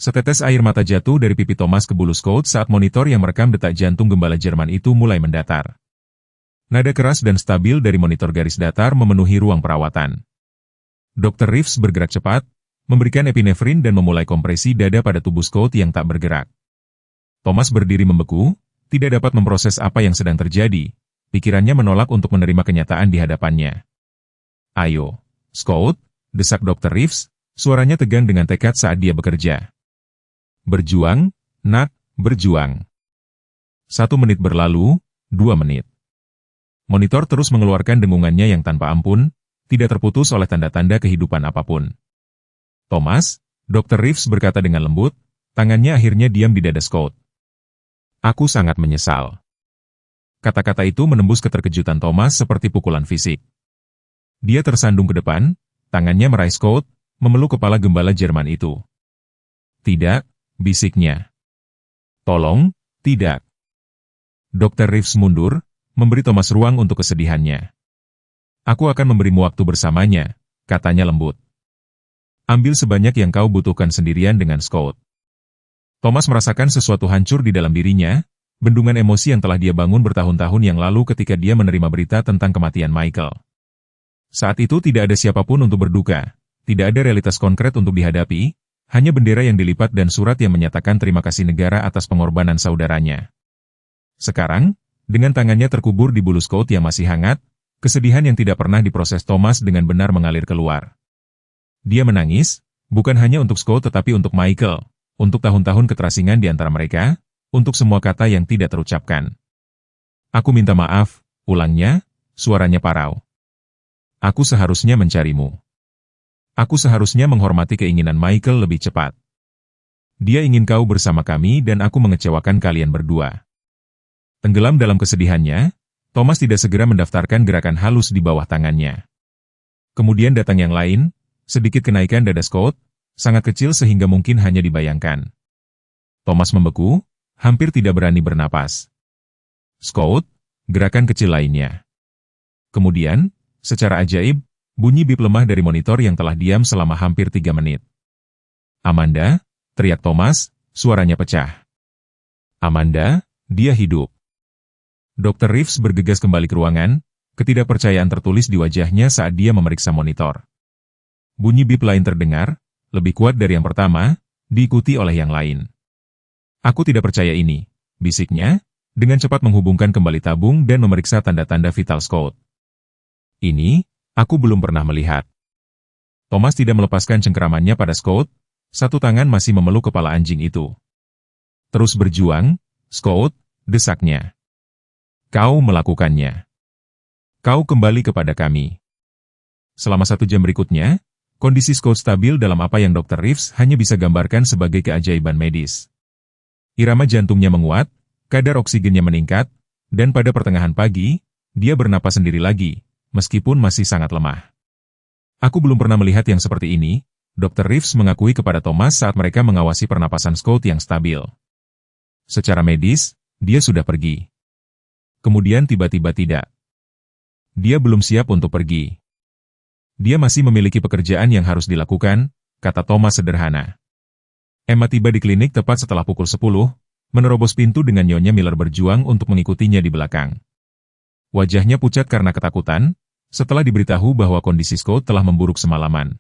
Setetes air mata jatuh dari pipi Thomas ke bulu Scott saat monitor yang merekam detak jantung gembala Jerman itu mulai mendatar. Nada keras dan stabil dari monitor garis datar memenuhi ruang perawatan. Dr. Reeves bergerak cepat, memberikan epinefrin dan memulai kompresi dada pada tubuh Scott yang tak bergerak. Thomas berdiri membeku, tidak dapat memproses apa yang sedang terjadi. Pikirannya menolak untuk menerima kenyataan di hadapannya. "Ayo, Scott," desak Dr. Reeves, suaranya tegang dengan tekad saat dia bekerja. "Berjuang, nak, berjuang." 1 menit berlalu, 2 menit. Monitor terus mengeluarkan dengungannya yang tanpa ampun, tidak terputus oleh tanda-tanda kehidupan apapun. "Thomas," Dr. Reeves berkata dengan lembut, tangannya akhirnya diam di dada Scott. "Aku sangat menyesal." Kata-kata itu menembus keterkejutan Thomas seperti pukulan fisik. Dia tersandung ke depan, tangannya meraih Scott, memeluk kepala gembala Jerman itu. Tidak, bisiknya. Tolong, tidak. Dr. Reeves mundur, memberi Thomas ruang untuk kesedihannya. Aku akan memberimu waktu bersamanya, katanya lembut. Ambil sebanyak yang kau butuhkan sendirian dengan Scott. Thomas merasakan sesuatu hancur di dalam dirinya, bendungan emosi yang telah dia bangun bertahun-tahun yang lalu ketika dia menerima berita tentang kematian Michael. Saat itu tidak ada siapapun untuk berduka, tidak ada realitas konkret untuk dihadapi, hanya bendera yang dilipat dan surat yang menyatakan terima kasih negara atas pengorbanan saudaranya. Sekarang, dengan tangannya terkubur di bulu Scott yang masih hangat, kesedihan yang tidak pernah diproses Thomas dengan benar mengalir keluar. Dia menangis, bukan hanya untuk Scott tetapi untuk Michael, untuk tahun-tahun keterasingan di antara mereka, untuk semua kata yang tidak terucapkan. Aku minta maaf, ulangnya, suaranya parau. Aku seharusnya mencarimu. Aku seharusnya menghormati keinginan Michael lebih cepat. Dia ingin kau bersama kami dan aku mengecewakan kalian berdua. Tenggelam dalam kesedihannya, Thomas tidak segera mendaftarkan gerakan halus di bawah tangannya. Kemudian datang yang lain, sedikit kenaikan dada Scott, sangat kecil sehingga mungkin hanya dibayangkan. Thomas membeku, hampir tidak berani bernapas. Scott, gerakan kecil lainnya. Kemudian, secara ajaib, bunyi bip lemah dari monitor yang telah diam selama hampir 3 menit. Amanda, teriak Thomas, suaranya pecah. Amanda, dia hidup. Dr. Reeves bergegas kembali ke ruangan, ketidakpercayaan tertulis di wajahnya saat dia memeriksa monitor. Bunyi bip lain terdengar, lebih kuat dari yang pertama, diikuti oleh yang lain. Aku tidak percaya ini, bisiknya, dengan cepat menghubungkan kembali tabung dan memeriksa tanda-tanda vital Scott. Ini, aku belum pernah melihat. Thomas tidak melepaskan cengkeramannya pada Scott, satu tangan masih memeluk kepala anjing itu. Terus berjuang, Scott, desaknya. Kau melakukannya. Kau kembali kepada kami. Selama 1 jam berikutnya, kondisi Scott stabil dalam apa yang Dr. Reeves hanya bisa gambarkan sebagai keajaiban medis. Irama jantungnya menguat, kadar oksigennya meningkat, dan pada pertengahan pagi, dia bernapas sendiri lagi, meskipun masih sangat lemah. Aku belum pernah melihat yang seperti ini, Dr. Reeves mengakui kepada Thomas saat mereka mengawasi pernapasan Scott yang stabil. Secara medis, dia sudah pergi. Kemudian tiba-tiba tidak. Dia belum siap untuk pergi. Dia masih memiliki pekerjaan yang harus dilakukan, kata Thomas sederhana. Emma tiba di klinik tepat setelah pukul 10, menerobos pintu dengan Nyonya Miller berjuang untuk mengikutinya di belakang. Wajahnya pucat karena ketakutan, setelah diberitahu bahwa kondisi Scott telah memburuk semalaman.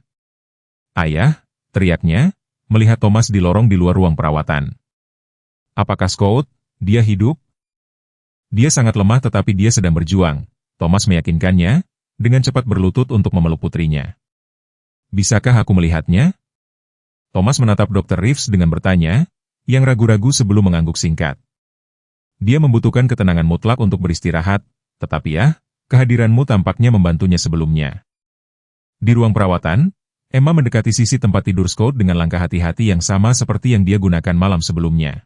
Ayah, teriaknya, melihat Thomas di lorong di luar ruang perawatan. Apakah Scott, dia hidup? Dia sangat lemah tetapi dia sedang berjuang, Thomas meyakinkannya, dengan cepat berlutut untuk memeluk putrinya. Bisakah aku melihatnya? Thomas menatap Dr. Reeves dengan bertanya, yang ragu-ragu sebelum mengangguk singkat. Dia membutuhkan ketenangan mutlak untuk beristirahat, tetapi ya, kehadiranmu tampaknya membantunya sebelumnya. Di ruang perawatan, Emma mendekati sisi tempat tidur Scott dengan langkah hati-hati yang sama seperti yang dia gunakan malam sebelumnya.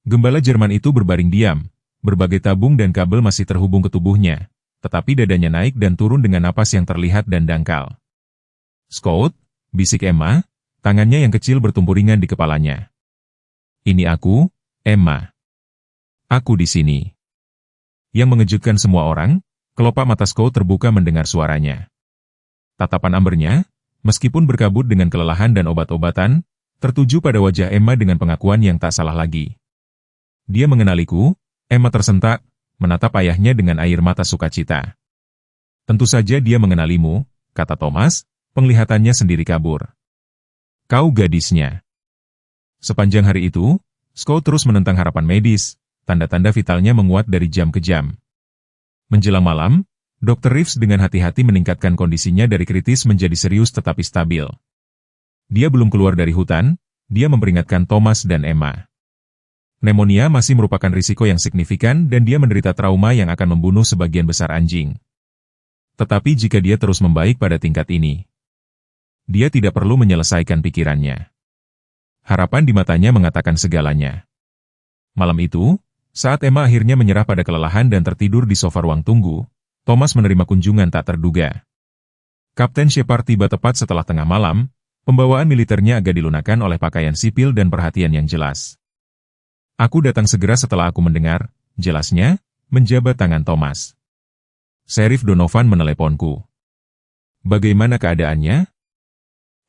Gembala Jerman itu berbaring diam, berbagai tabung dan kabel masih terhubung ke tubuhnya, tetapi dadanya naik dan turun dengan napas yang terlihat dan dangkal. Scott, bisik Emma, tangannya yang kecil bertumpu ringan di kepalanya. Ini aku, Emma. Aku di sini. Yang mengejutkan semua orang, kelopak mata Scott terbuka mendengar suaranya. Tatapan ambernya, meskipun berkabut dengan kelelahan dan obat-obatan, tertuju pada wajah Emma dengan pengakuan yang tak salah lagi. Dia mengenaliku, Emma tersentak, menatap ayahnya dengan air mata sukacita. Tentu saja dia mengenalimu, kata Thomas, penglihatannya sendiri kabur. Kau gadisnya. Sepanjang hari itu, Scott terus menentang harapan medis, tanda-tanda vitalnya menguat dari jam ke jam. Menjelang malam, Dr. Reeves dengan hati-hati meningkatkan kondisinya dari kritis menjadi serius tetapi stabil. Dia belum keluar dari hutan, dia memperingatkan Thomas dan Emma. Pneumonia masih merupakan risiko yang signifikan dan dia menderita trauma yang akan membunuh sebagian besar anjing. Tetapi jika dia terus membaik pada tingkat ini, dia tidak perlu menyelesaikan pikirannya. Harapan di matanya mengatakan segalanya. Malam itu, Saat Emma akhirnya menyerah pada kelelahan dan tertidur di sofa ruang tunggu, Thomas menerima kunjungan tak terduga. Kapten Shepard tiba tepat setelah tengah malam, pembawaan militernya agak dilunakkan oleh pakaian sipil dan perhatian yang jelas. Aku datang segera setelah aku mendengar, jelasnya, menjabat tangan Thomas. Sheriff Donovan meneleponku. Bagaimana keadaannya?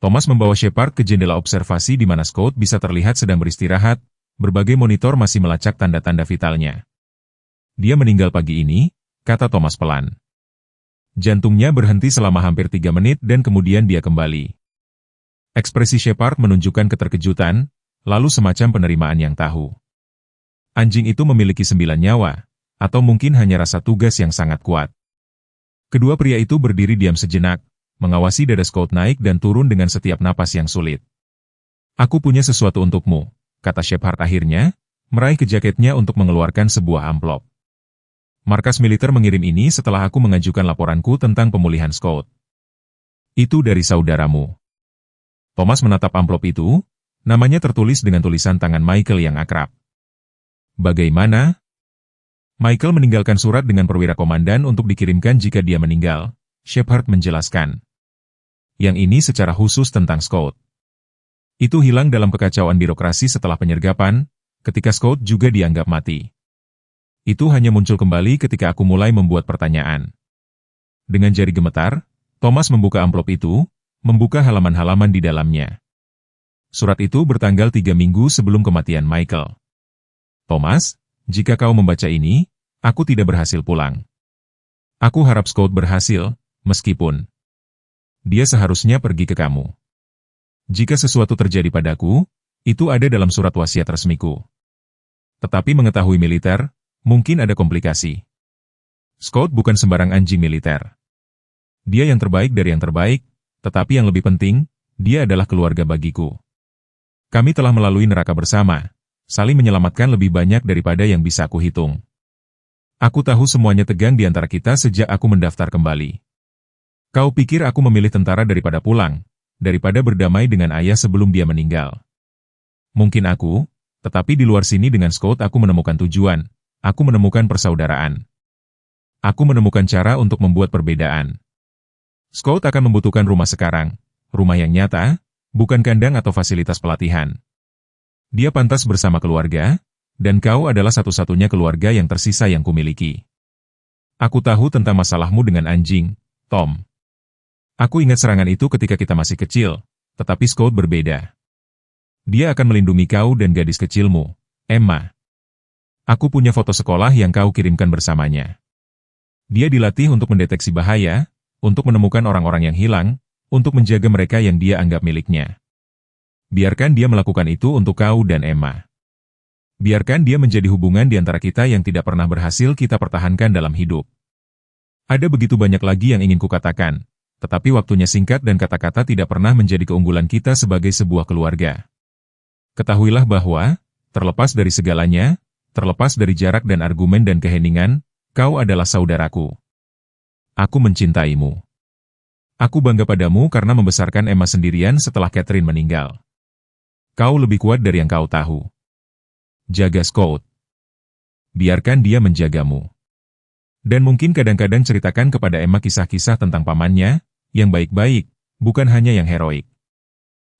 Thomas membawa Shepard ke jendela observasi di mana Scott bisa terlihat sedang beristirahat, berbagai monitor masih melacak tanda-tanda vitalnya. Dia meninggal pagi ini, kata Thomas pelan. Jantungnya berhenti selama hampir 3 menit dan kemudian dia kembali. Ekspresi Shepard menunjukkan keterkejutan, lalu semacam penerimaan yang tahu. Anjing itu memiliki 9 nyawa, atau mungkin hanya rasa tugas yang sangat kuat. Kedua pria itu berdiri diam sejenak, mengawasi dada Scott naik dan turun dengan setiap napas yang sulit. Aku punya sesuatu untukmu, kata Shepard akhirnya, meraih ke jaketnya untuk mengeluarkan sebuah amplop. Markas militer mengirim ini setelah aku mengajukan laporanku tentang pemulihan Scott. Itu dari saudaramu. Thomas menatap amplop itu, namanya tertulis dengan tulisan tangan Michael yang akrab. Bagaimana? Michael meninggalkan surat dengan perwira komandan untuk dikirimkan jika dia meninggal, Shepard menjelaskan. Yang ini secara khusus tentang Scott. Itu hilang dalam kekacauan birokrasi setelah penyergapan, ketika Scott juga dianggap mati. Itu hanya muncul kembali ketika aku mulai membuat pertanyaan. Dengan jari gemetar, Thomas membuka amplop itu, membuka halaman-halaman di dalamnya. Surat itu bertanggal 3 minggu sebelum kematian Michael. Thomas, jika kau membaca ini, aku tidak berhasil pulang. Aku harap Scott berhasil, meskipun dia seharusnya pergi ke kamu. Jika sesuatu terjadi padaku, itu ada dalam surat wasiat resmiku. Tetapi mengetahui militer, mungkin ada komplikasi. Scott bukan sembarang anjing militer. Dia yang terbaik dari yang terbaik, tetapi yang lebih penting, dia adalah keluarga bagiku. Kami telah melalui neraka bersama, saling menyelamatkan lebih banyak daripada yang bisa aku hitung. Aku tahu semuanya tegang di antara kita sejak aku mendaftar kembali. Kau pikir aku memilih tentara daripada pulang, daripada berdamai dengan ayah sebelum dia meninggal. Mungkin aku, tetapi di luar sini dengan Scott aku menemukan tujuan. Aku menemukan persaudaraan. Aku menemukan cara untuk membuat perbedaan. Scott akan membutuhkan rumah sekarang, rumah yang nyata, bukan kandang atau fasilitas pelatihan. Dia pantas bersama keluarga, dan kau adalah satu-satunya keluarga yang tersisa yang kumiliki. Aku tahu tentang masalahmu dengan anjing, Tom. Aku ingat serangan itu ketika kita masih kecil, tetapi Scott berbeda. Dia akan melindungi kau dan gadis kecilmu, Emma. Aku punya foto sekolah yang kau kirimkan bersamanya. Dia dilatih untuk mendeteksi bahaya, untuk menemukan orang-orang yang hilang, untuk menjaga mereka yang dia anggap miliknya. Biarkan dia melakukan itu untuk kau dan Emma. Biarkan dia menjadi hubungan di antara kita yang tidak pernah berhasil kita pertahankan dalam hidup. Ada begitu banyak lagi yang ingin kukatakan, tetapi waktunya singkat dan kata-kata tidak pernah menjadi keunggulan kita sebagai sebuah keluarga. Ketahuilah bahwa, terlepas dari segalanya, terlepas dari jarak dan argumen dan keheningan, kau adalah saudaraku. Aku mencintaimu. Aku bangga padamu karena membesarkan Emma sendirian setelah Catherine meninggal. Kau lebih kuat dari yang kau tahu. Jaga Scott. Biarkan dia menjagamu. Dan mungkin kadang-kadang ceritakan kepada Emma kisah-kisah tentang pamannya, yang baik-baik, bukan hanya yang heroik.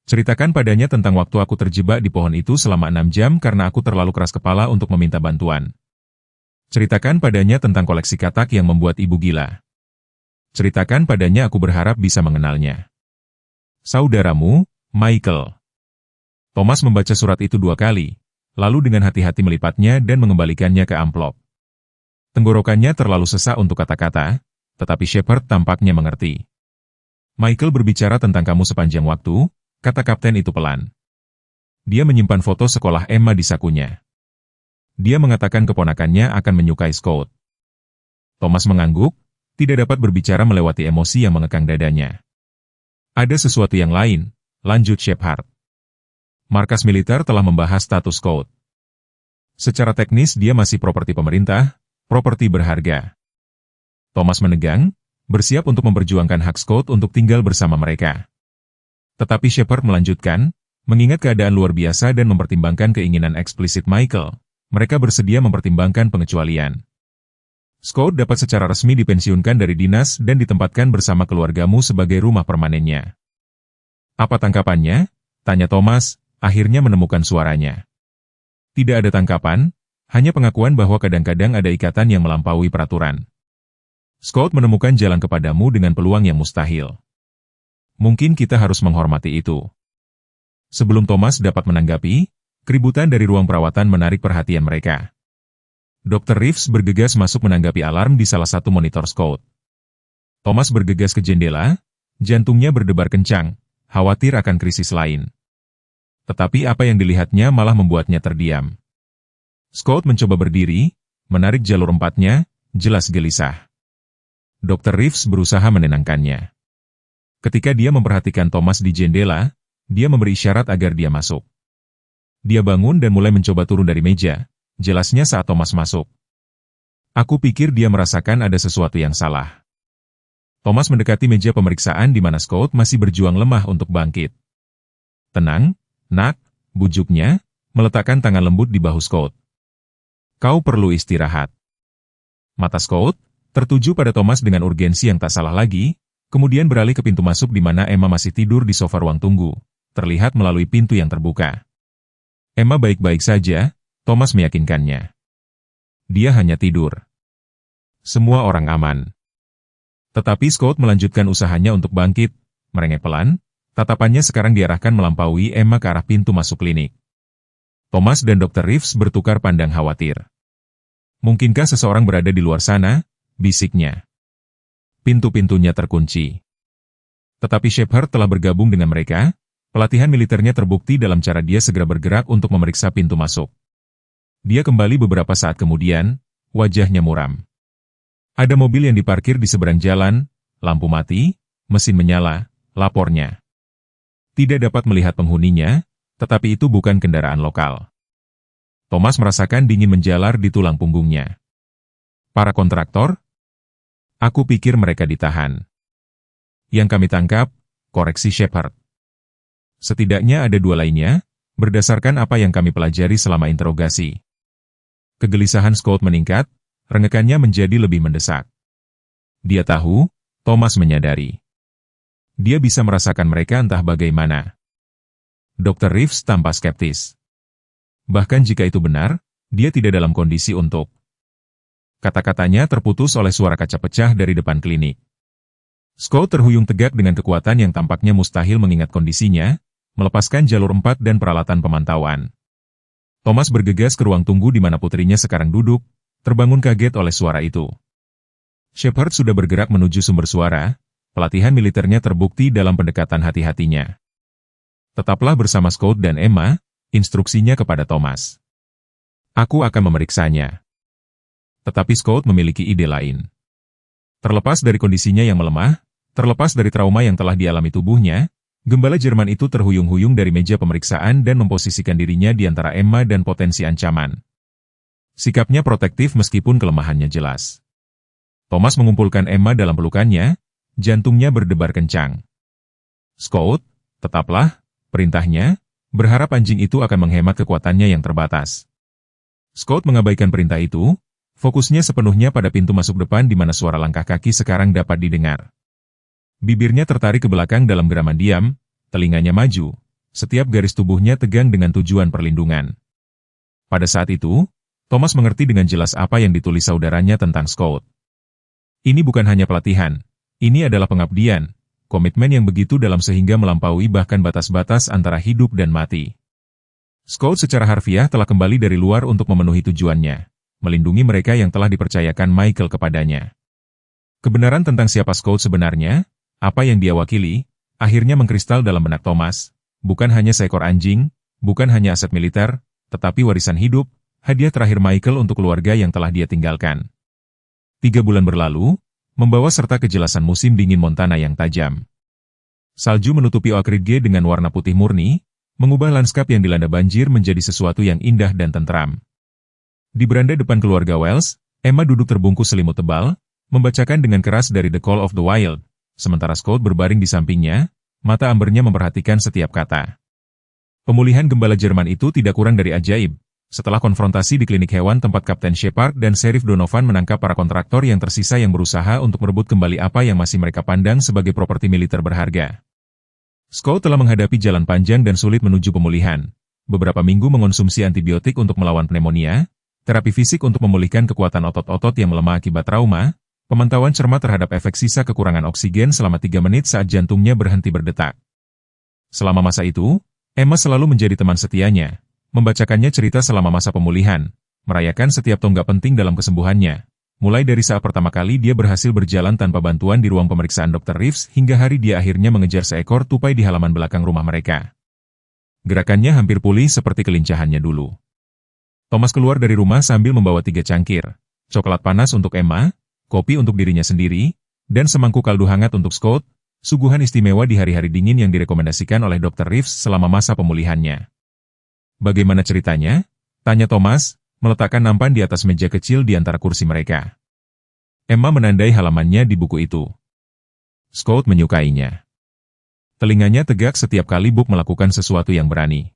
Ceritakan padanya tentang waktu aku terjebak di pohon itu selama 6 jam karena aku terlalu keras kepala untuk meminta bantuan. Ceritakan padanya tentang koleksi katak yang membuat ibu gila. Ceritakan padanya aku berharap bisa mengenalnya. Saudaramu, Michael. Thomas membaca surat itu 2 kali, lalu dengan hati-hati melipatnya dan mengembalikannya ke amplop. Tenggorokannya terlalu sesak untuk kata-kata, tetapi Shepard tampaknya mengerti. Michael berbicara tentang kamu sepanjang waktu, kata kapten itu pelan. Dia menyimpan foto sekolah Emma di sakunya. Dia mengatakan keponakannya akan menyukai Scott. Thomas mengangguk, tidak dapat berbicara melewati emosi yang mengekang dadanya. Ada sesuatu yang lain, lanjut Shepard. Markas militer telah membahas status Scott. Secara teknis dia masih properti pemerintah, properti berharga. Thomas menegang, bersiap untuk memperjuangkan hak Scott untuk tinggal bersama mereka. Tetapi Shepard melanjutkan, mengingat keadaan luar biasa dan mempertimbangkan keinginan eksplisit Michael, mereka bersedia mempertimbangkan pengecualian. Scott dapat secara resmi dipensiunkan dari dinas dan ditempatkan bersama keluargamu sebagai rumah permanennya. Apa tangkapannya? Tanya Thomas, akhirnya menemukan suaranya. Tidak ada tangkapan, hanya pengakuan bahwa kadang-kadang ada ikatan yang melampaui peraturan. Scott menemukan jalan kepadamu dengan peluang yang mustahil. Mungkin kita harus menghormati itu. Sebelum Thomas dapat menanggapi, keributan dari ruang perawatan menarik perhatian mereka. Dr. Reeves bergegas masuk menanggapi alarm di salah satu monitor Scott. Thomas bergegas ke jendela, jantungnya berdebar kencang, khawatir akan krisis lain. Tetapi apa yang dilihatnya malah membuatnya terdiam. Scott mencoba berdiri, menarik jalur empatnya, jelas gelisah. Dr. Reeves berusaha menenangkannya. Ketika dia memperhatikan Thomas di jendela, dia memberi isyarat agar dia masuk. Dia bangun dan mulai mencoba turun dari meja, jelasnya saat Thomas masuk. Aku pikir dia merasakan ada sesuatu yang salah. Thomas mendekati meja pemeriksaan di mana Scott masih berjuang lemah untuk bangkit. Tenang, nak, bujuknya, meletakkan tangan lembut di bahu Scott. Kau perlu istirahat. Mata Scott tertuju pada Thomas dengan urgensi yang tak salah lagi, kemudian beralih ke pintu masuk di mana Emma masih tidur di sofa ruang tunggu, terlihat melalui pintu yang terbuka. Emma baik-baik saja, Thomas meyakinkannya. Dia hanya tidur. Semua orang aman. Tetapi Scott melanjutkan usahanya untuk bangkit, merengek pelan, tatapannya sekarang diarahkan melampaui Emma ke arah pintu masuk klinik. Thomas dan Dr. Reeves bertukar pandang khawatir. Mungkinkah seseorang berada di luar sana? Bisiknya. Pintu-pintunya terkunci. Tetapi Shepard telah bergabung dengan mereka, pelatihan militernya terbukti dalam cara dia segera bergerak untuk memeriksa pintu masuk. Dia kembali beberapa saat kemudian, wajahnya muram. Ada mobil yang diparkir di seberang jalan, lampu mati, mesin menyala, lapornya. Tidak dapat melihat penghuninya, tetapi itu bukan kendaraan lokal. Thomas merasakan dingin menjalar di tulang punggungnya. Para kontraktor? Aku pikir mereka ditahan. Yang kami tangkap, koreksi Shepard. Setidaknya ada 2 lainnya, berdasarkan apa yang kami pelajari selama interogasi. Kegelisahan Scott meningkat, rengekannya menjadi lebih mendesak. Dia tahu, Thomas menyadari. Dia bisa merasakan mereka entah bagaimana. Dr. Reeves tampak skeptis. Bahkan jika itu benar, dia tidak dalam kondisi untuk. Kata-katanya terputus oleh suara kaca pecah dari depan klinik. Scott terhuyung tegak dengan kekuatan yang tampaknya mustahil mengingat kondisinya, melepaskan jalur 4 dan peralatan pemantauan. Thomas bergegas ke ruang tunggu di mana putrinya sekarang duduk, terbangun kaget oleh suara itu. Shepard sudah bergerak menuju sumber suara, pelatihan militernya terbukti dalam pendekatan hati-hatinya. Tetaplah bersama Scott dan Emma, instruksinya kepada Thomas. Aku akan memeriksanya. Tetapi Scott memiliki ide lain. Terlepas dari kondisinya yang melemah, terlepas dari trauma yang telah dialami tubuhnya, gembala Jerman itu terhuyung-huyung dari meja pemeriksaan dan memposisikan dirinya di antara Emma dan potensi ancaman. Sikapnya protektif meskipun kelemahannya jelas. Thomas mengumpulkan Emma dalam pelukannya, jantungnya berdebar kencang. Scott, tetaplah, perintahnya, berharap anjing itu akan menghemat kekuatannya yang terbatas. Scott mengabaikan perintah itu, fokusnya sepenuhnya pada pintu masuk depan di mana suara langkah kaki sekarang dapat didengar. Bibirnya tertarik ke belakang dalam geraman diam, telinganya maju, setiap garis tubuhnya tegang dengan tujuan perlindungan. Pada saat itu, Thomas mengerti dengan jelas apa yang ditulis saudaranya tentang Scott. Ini bukan hanya pelatihan, ini adalah pengabdian, komitmen yang begitu dalam sehingga melampaui bahkan batas-batas antara hidup dan mati. Scott secara harfiah telah kembali dari luar untuk memenuhi tujuannya, melindungi mereka yang telah dipercayakan Michael kepadanya. Kebenaran tentang siapa Scott sebenarnya, apa yang dia wakili, akhirnya mengkristal dalam benak Thomas, bukan hanya seekor anjing, bukan hanya aset militer, tetapi warisan hidup, hadiah terakhir Michael untuk keluarga yang telah dia tinggalkan. 3 bulan berlalu, membawa serta kejelasan musim dingin Montana yang tajam. Salju menutupi Oak Ridge dengan warna putih murni, mengubah lanskap yang dilanda banjir menjadi sesuatu yang indah dan tentram. Di beranda depan keluarga Wells, Emma duduk terbungkus selimut tebal, membacakan dengan keras dari The Call of the Wild, sementara Scott berbaring di sampingnya, mata ambernya memperhatikan setiap kata. Pemulihan gembala Jerman itu tidak kurang dari ajaib, Setelah konfrontasi di klinik hewan tempat Kapten Shepard dan Sheriff Donovan menangkap para kontraktor yang tersisa yang berusaha untuk merebut kembali apa yang masih mereka pandang sebagai properti militer berharga. Scott telah menghadapi jalan panjang dan sulit menuju pemulihan. Beberapa minggu mengonsumsi antibiotik untuk melawan pneumonia, terapi fisik untuk memulihkan kekuatan otot-otot yang melemah akibat trauma, pemantauan cermat terhadap efek sisa kekurangan oksigen selama 3 menit saat jantungnya berhenti berdetak. Selama masa itu, Emma selalu menjadi teman setianya, membacakannya cerita selama masa pemulihan, merayakan setiap tonggak penting dalam kesembuhannya. Mulai dari saat pertama kali dia berhasil berjalan tanpa bantuan di ruang pemeriksaan Dr. Reeves hingga hari dia akhirnya mengejar seekor tupai di halaman belakang rumah mereka. Gerakannya hampir pulih seperti kelincahannya dulu. Thomas keluar dari rumah sambil membawa 3 cangkir, coklat panas untuk Emma, kopi untuk dirinya sendiri, dan semangkuk kaldu hangat untuk Scott, suguhan istimewa di hari-hari dingin yang direkomendasikan oleh Dr. Reeves selama masa pemulihannya. Bagaimana ceritanya? Tanya Thomas, meletakkan nampan di atas meja kecil di antara kursi mereka. Emma menandai halamannya di buku itu. Scott menyukainya. Telinganya tegak setiap kali Book melakukan sesuatu yang berani.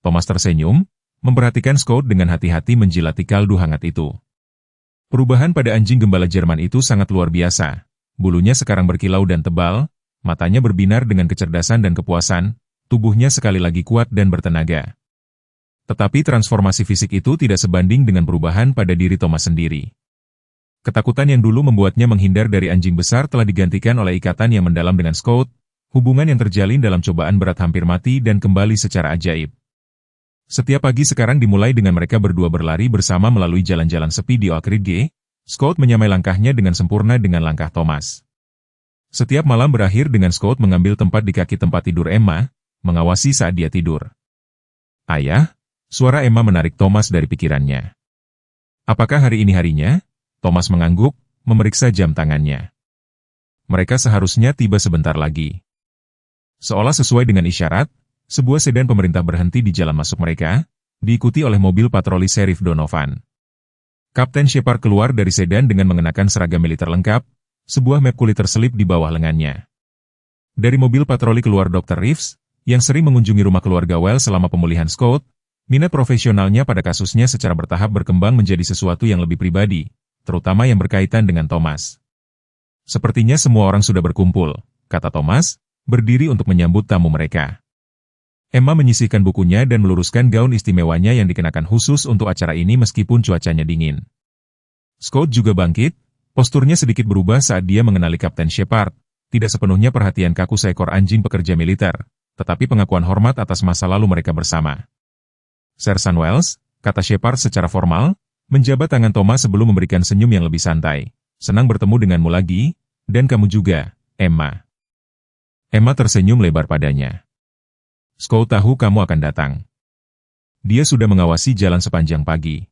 Thomas tersenyum, memperhatikan Scott dengan hati-hati menjilati kaldu hangat itu. Perubahan pada anjing gembala Jerman itu sangat luar biasa. Bulunya sekarang berkilau dan tebal, matanya berbinar dengan kecerdasan dan kepuasan, tubuhnya sekali lagi kuat dan bertenaga. Tetapi transformasi fisik itu tidak sebanding dengan perubahan pada diri Thomas sendiri. Ketakutan yang dulu membuatnya menghindar dari anjing besar telah digantikan oleh ikatan yang mendalam dengan Scott, hubungan yang terjalin dalam cobaan berat hampir mati dan kembali secara ajaib. Setiap pagi sekarang dimulai dengan mereka berdua berlari bersama melalui jalan-jalan sepi di Oak Ridge. Scott menyamai langkahnya dengan sempurna dengan langkah Thomas. Setiap malam berakhir dengan Scott mengambil tempat di kaki tempat tidur Emma, mengawasi saat dia tidur. Ayah? Suara Emma menarik Thomas dari pikirannya. Apakah hari ini harinya? Thomas mengangguk, memeriksa jam tangannya. Mereka seharusnya tiba sebentar lagi. Seolah sesuai dengan isyarat, sebuah sedan pemerintah berhenti di jalan masuk mereka, diikuti oleh mobil patroli Sheriff Donovan. Kapten Shepard keluar dari sedan dengan mengenakan seragam militer lengkap, sebuah map kulit terselip di bawah lengannya. Dari mobil patroli keluar Dr. Reeves, yang sering mengunjungi rumah keluarga Wells selama pemulihan Scott. Minat profesionalnya pada kasusnya secara bertahap berkembang menjadi sesuatu yang lebih pribadi, terutama yang berkaitan dengan Thomas. Sepertinya semua orang sudah berkumpul, kata Thomas, berdiri untuk menyambut tamu mereka. Emma menyisihkan bukunya dan meluruskan gaun istimewanya yang dikenakan khusus untuk acara ini meskipun cuacanya dingin. Scott juga bangkit, posturnya sedikit berubah saat dia mengenali Kapten Shepard, tidak sepenuhnya perhatian kaku seekor anjing pekerja militer, tetapi pengakuan hormat atas masa lalu mereka bersama. Sersan Wells, kata Shepard secara formal, menjabat tangan Thomas sebelum memberikan senyum yang lebih santai. Senang bertemu denganmu lagi, dan kamu juga, Emma. Emma tersenyum lebar padanya. Scott tahu kamu akan datang. Dia sudah mengawasi jalan sepanjang pagi.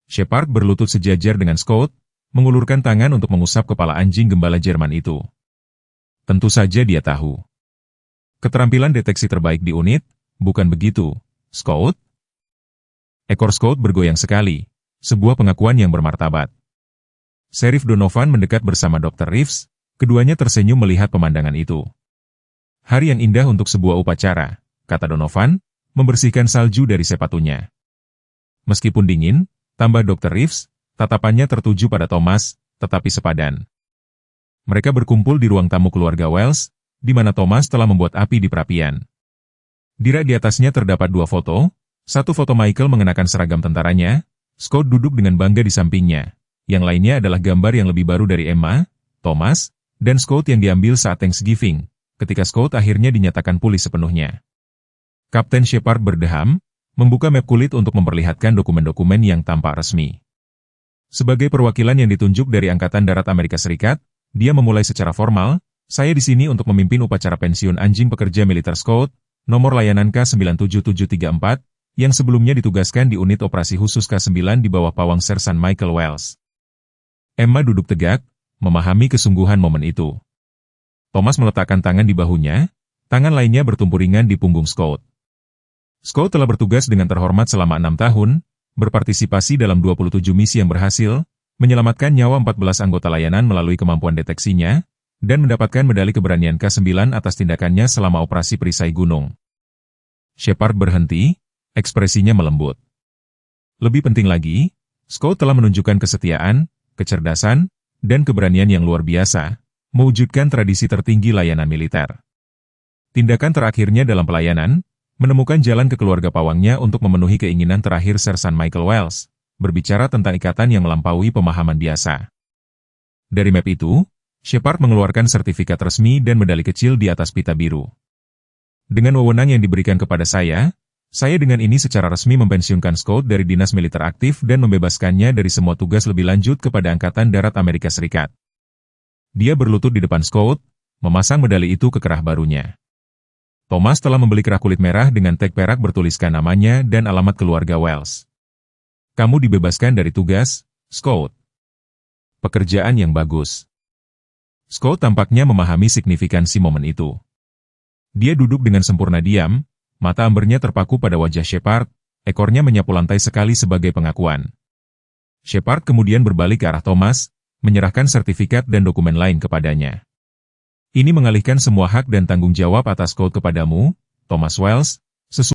Shepard berlutut sejajar dengan Scott, mengulurkan tangan untuk mengusap kepala anjing gembala Jerman itu. Tentu saja dia tahu. Keterampilan deteksi terbaik di unit, bukan begitu, Scott? Ekor Scott bergoyang sekali, sebuah pengakuan yang bermartabat. Sheriff Donovan mendekat bersama Dr. Reeves, keduanya tersenyum melihat pemandangan itu. Hari yang indah untuk sebuah upacara, kata Donovan, membersihkan salju dari sepatunya. Meskipun dingin, tambah Dr. Reeves, tatapannya tertuju pada Thomas, tetapi sepadan. Mereka berkumpul di ruang tamu keluarga Wells, di mana Thomas telah membuat api di perapian. Di rak di atasnya terdapat 2 foto, satu foto Michael mengenakan seragam tentaranya, Scott duduk dengan bangga di sampingnya. Yang lainnya adalah gambar yang lebih baru dari Emma, Thomas, dan Scott yang diambil saat Thanksgiving, ketika Scott akhirnya dinyatakan pulih sepenuhnya. Kapten Shepard berdeham, membuka map kulit untuk memperlihatkan dokumen-dokumen yang tampak resmi. Sebagai perwakilan yang ditunjuk dari Angkatan Darat Amerika Serikat, dia memulai secara formal, saya di sini untuk memimpin upacara pensiun anjing pekerja militer Scott, nomor layanan K97734, yang sebelumnya ditugaskan di unit operasi khusus K9 di bawah pawang Sersan Michael Wells. Emma duduk tegak, memahami kesungguhan momen itu. Thomas meletakkan tangan di bahunya, tangan lainnya bertumpu ringan di punggung Scott. Scott telah bertugas dengan terhormat selama 6 tahun, berpartisipasi dalam 27 misi yang berhasil, menyelamatkan nyawa 14 anggota layanan melalui kemampuan deteksinya, dan mendapatkan medali keberanian K9 atas tindakannya selama operasi perisai gunung. Shepard berhenti, ekspresinya melembut. Lebih penting lagi, Scott telah menunjukkan kesetiaan, kecerdasan, dan keberanian yang luar biasa, mewujudkan tradisi tertinggi layanan militer. Tindakan terakhirnya dalam pelayanan, menemukan jalan ke keluarga pawangnya untuk memenuhi keinginan terakhir Sersan Michael Wells, berbicara tentang ikatan yang melampaui pemahaman biasa. Dari map itu, Shepard mengeluarkan sertifikat resmi dan medali kecil di atas pita biru. Dengan wewenang yang diberikan kepada saya dengan ini secara resmi mempensiunkan Scott dari dinas militer aktif dan membebaskannya dari semua tugas lebih lanjut kepada Angkatan Darat Amerika Serikat. Dia berlutut di depan Scott, memasang medali itu ke kerah barunya. Thomas telah membeli kerah kulit merah dengan tag perak bertuliskan namanya dan alamat keluarga Wells. Kamu dibebaskan dari tugas, Scott. Pekerjaan yang bagus. Scott tampaknya memahami signifikansi momen itu. Dia duduk dengan sempurna diam, mata ambernya terpaku pada wajah Shepard, ekornya menyapu lantai sekali sebagai pengakuan. Shepard kemudian berbalik ke arah Thomas, menyerahkan sertifikat dan dokumen lain kepadanya. Ini mengalihkan semua hak dan tanggung jawab atas Scott kepadamu, Thomas Wells,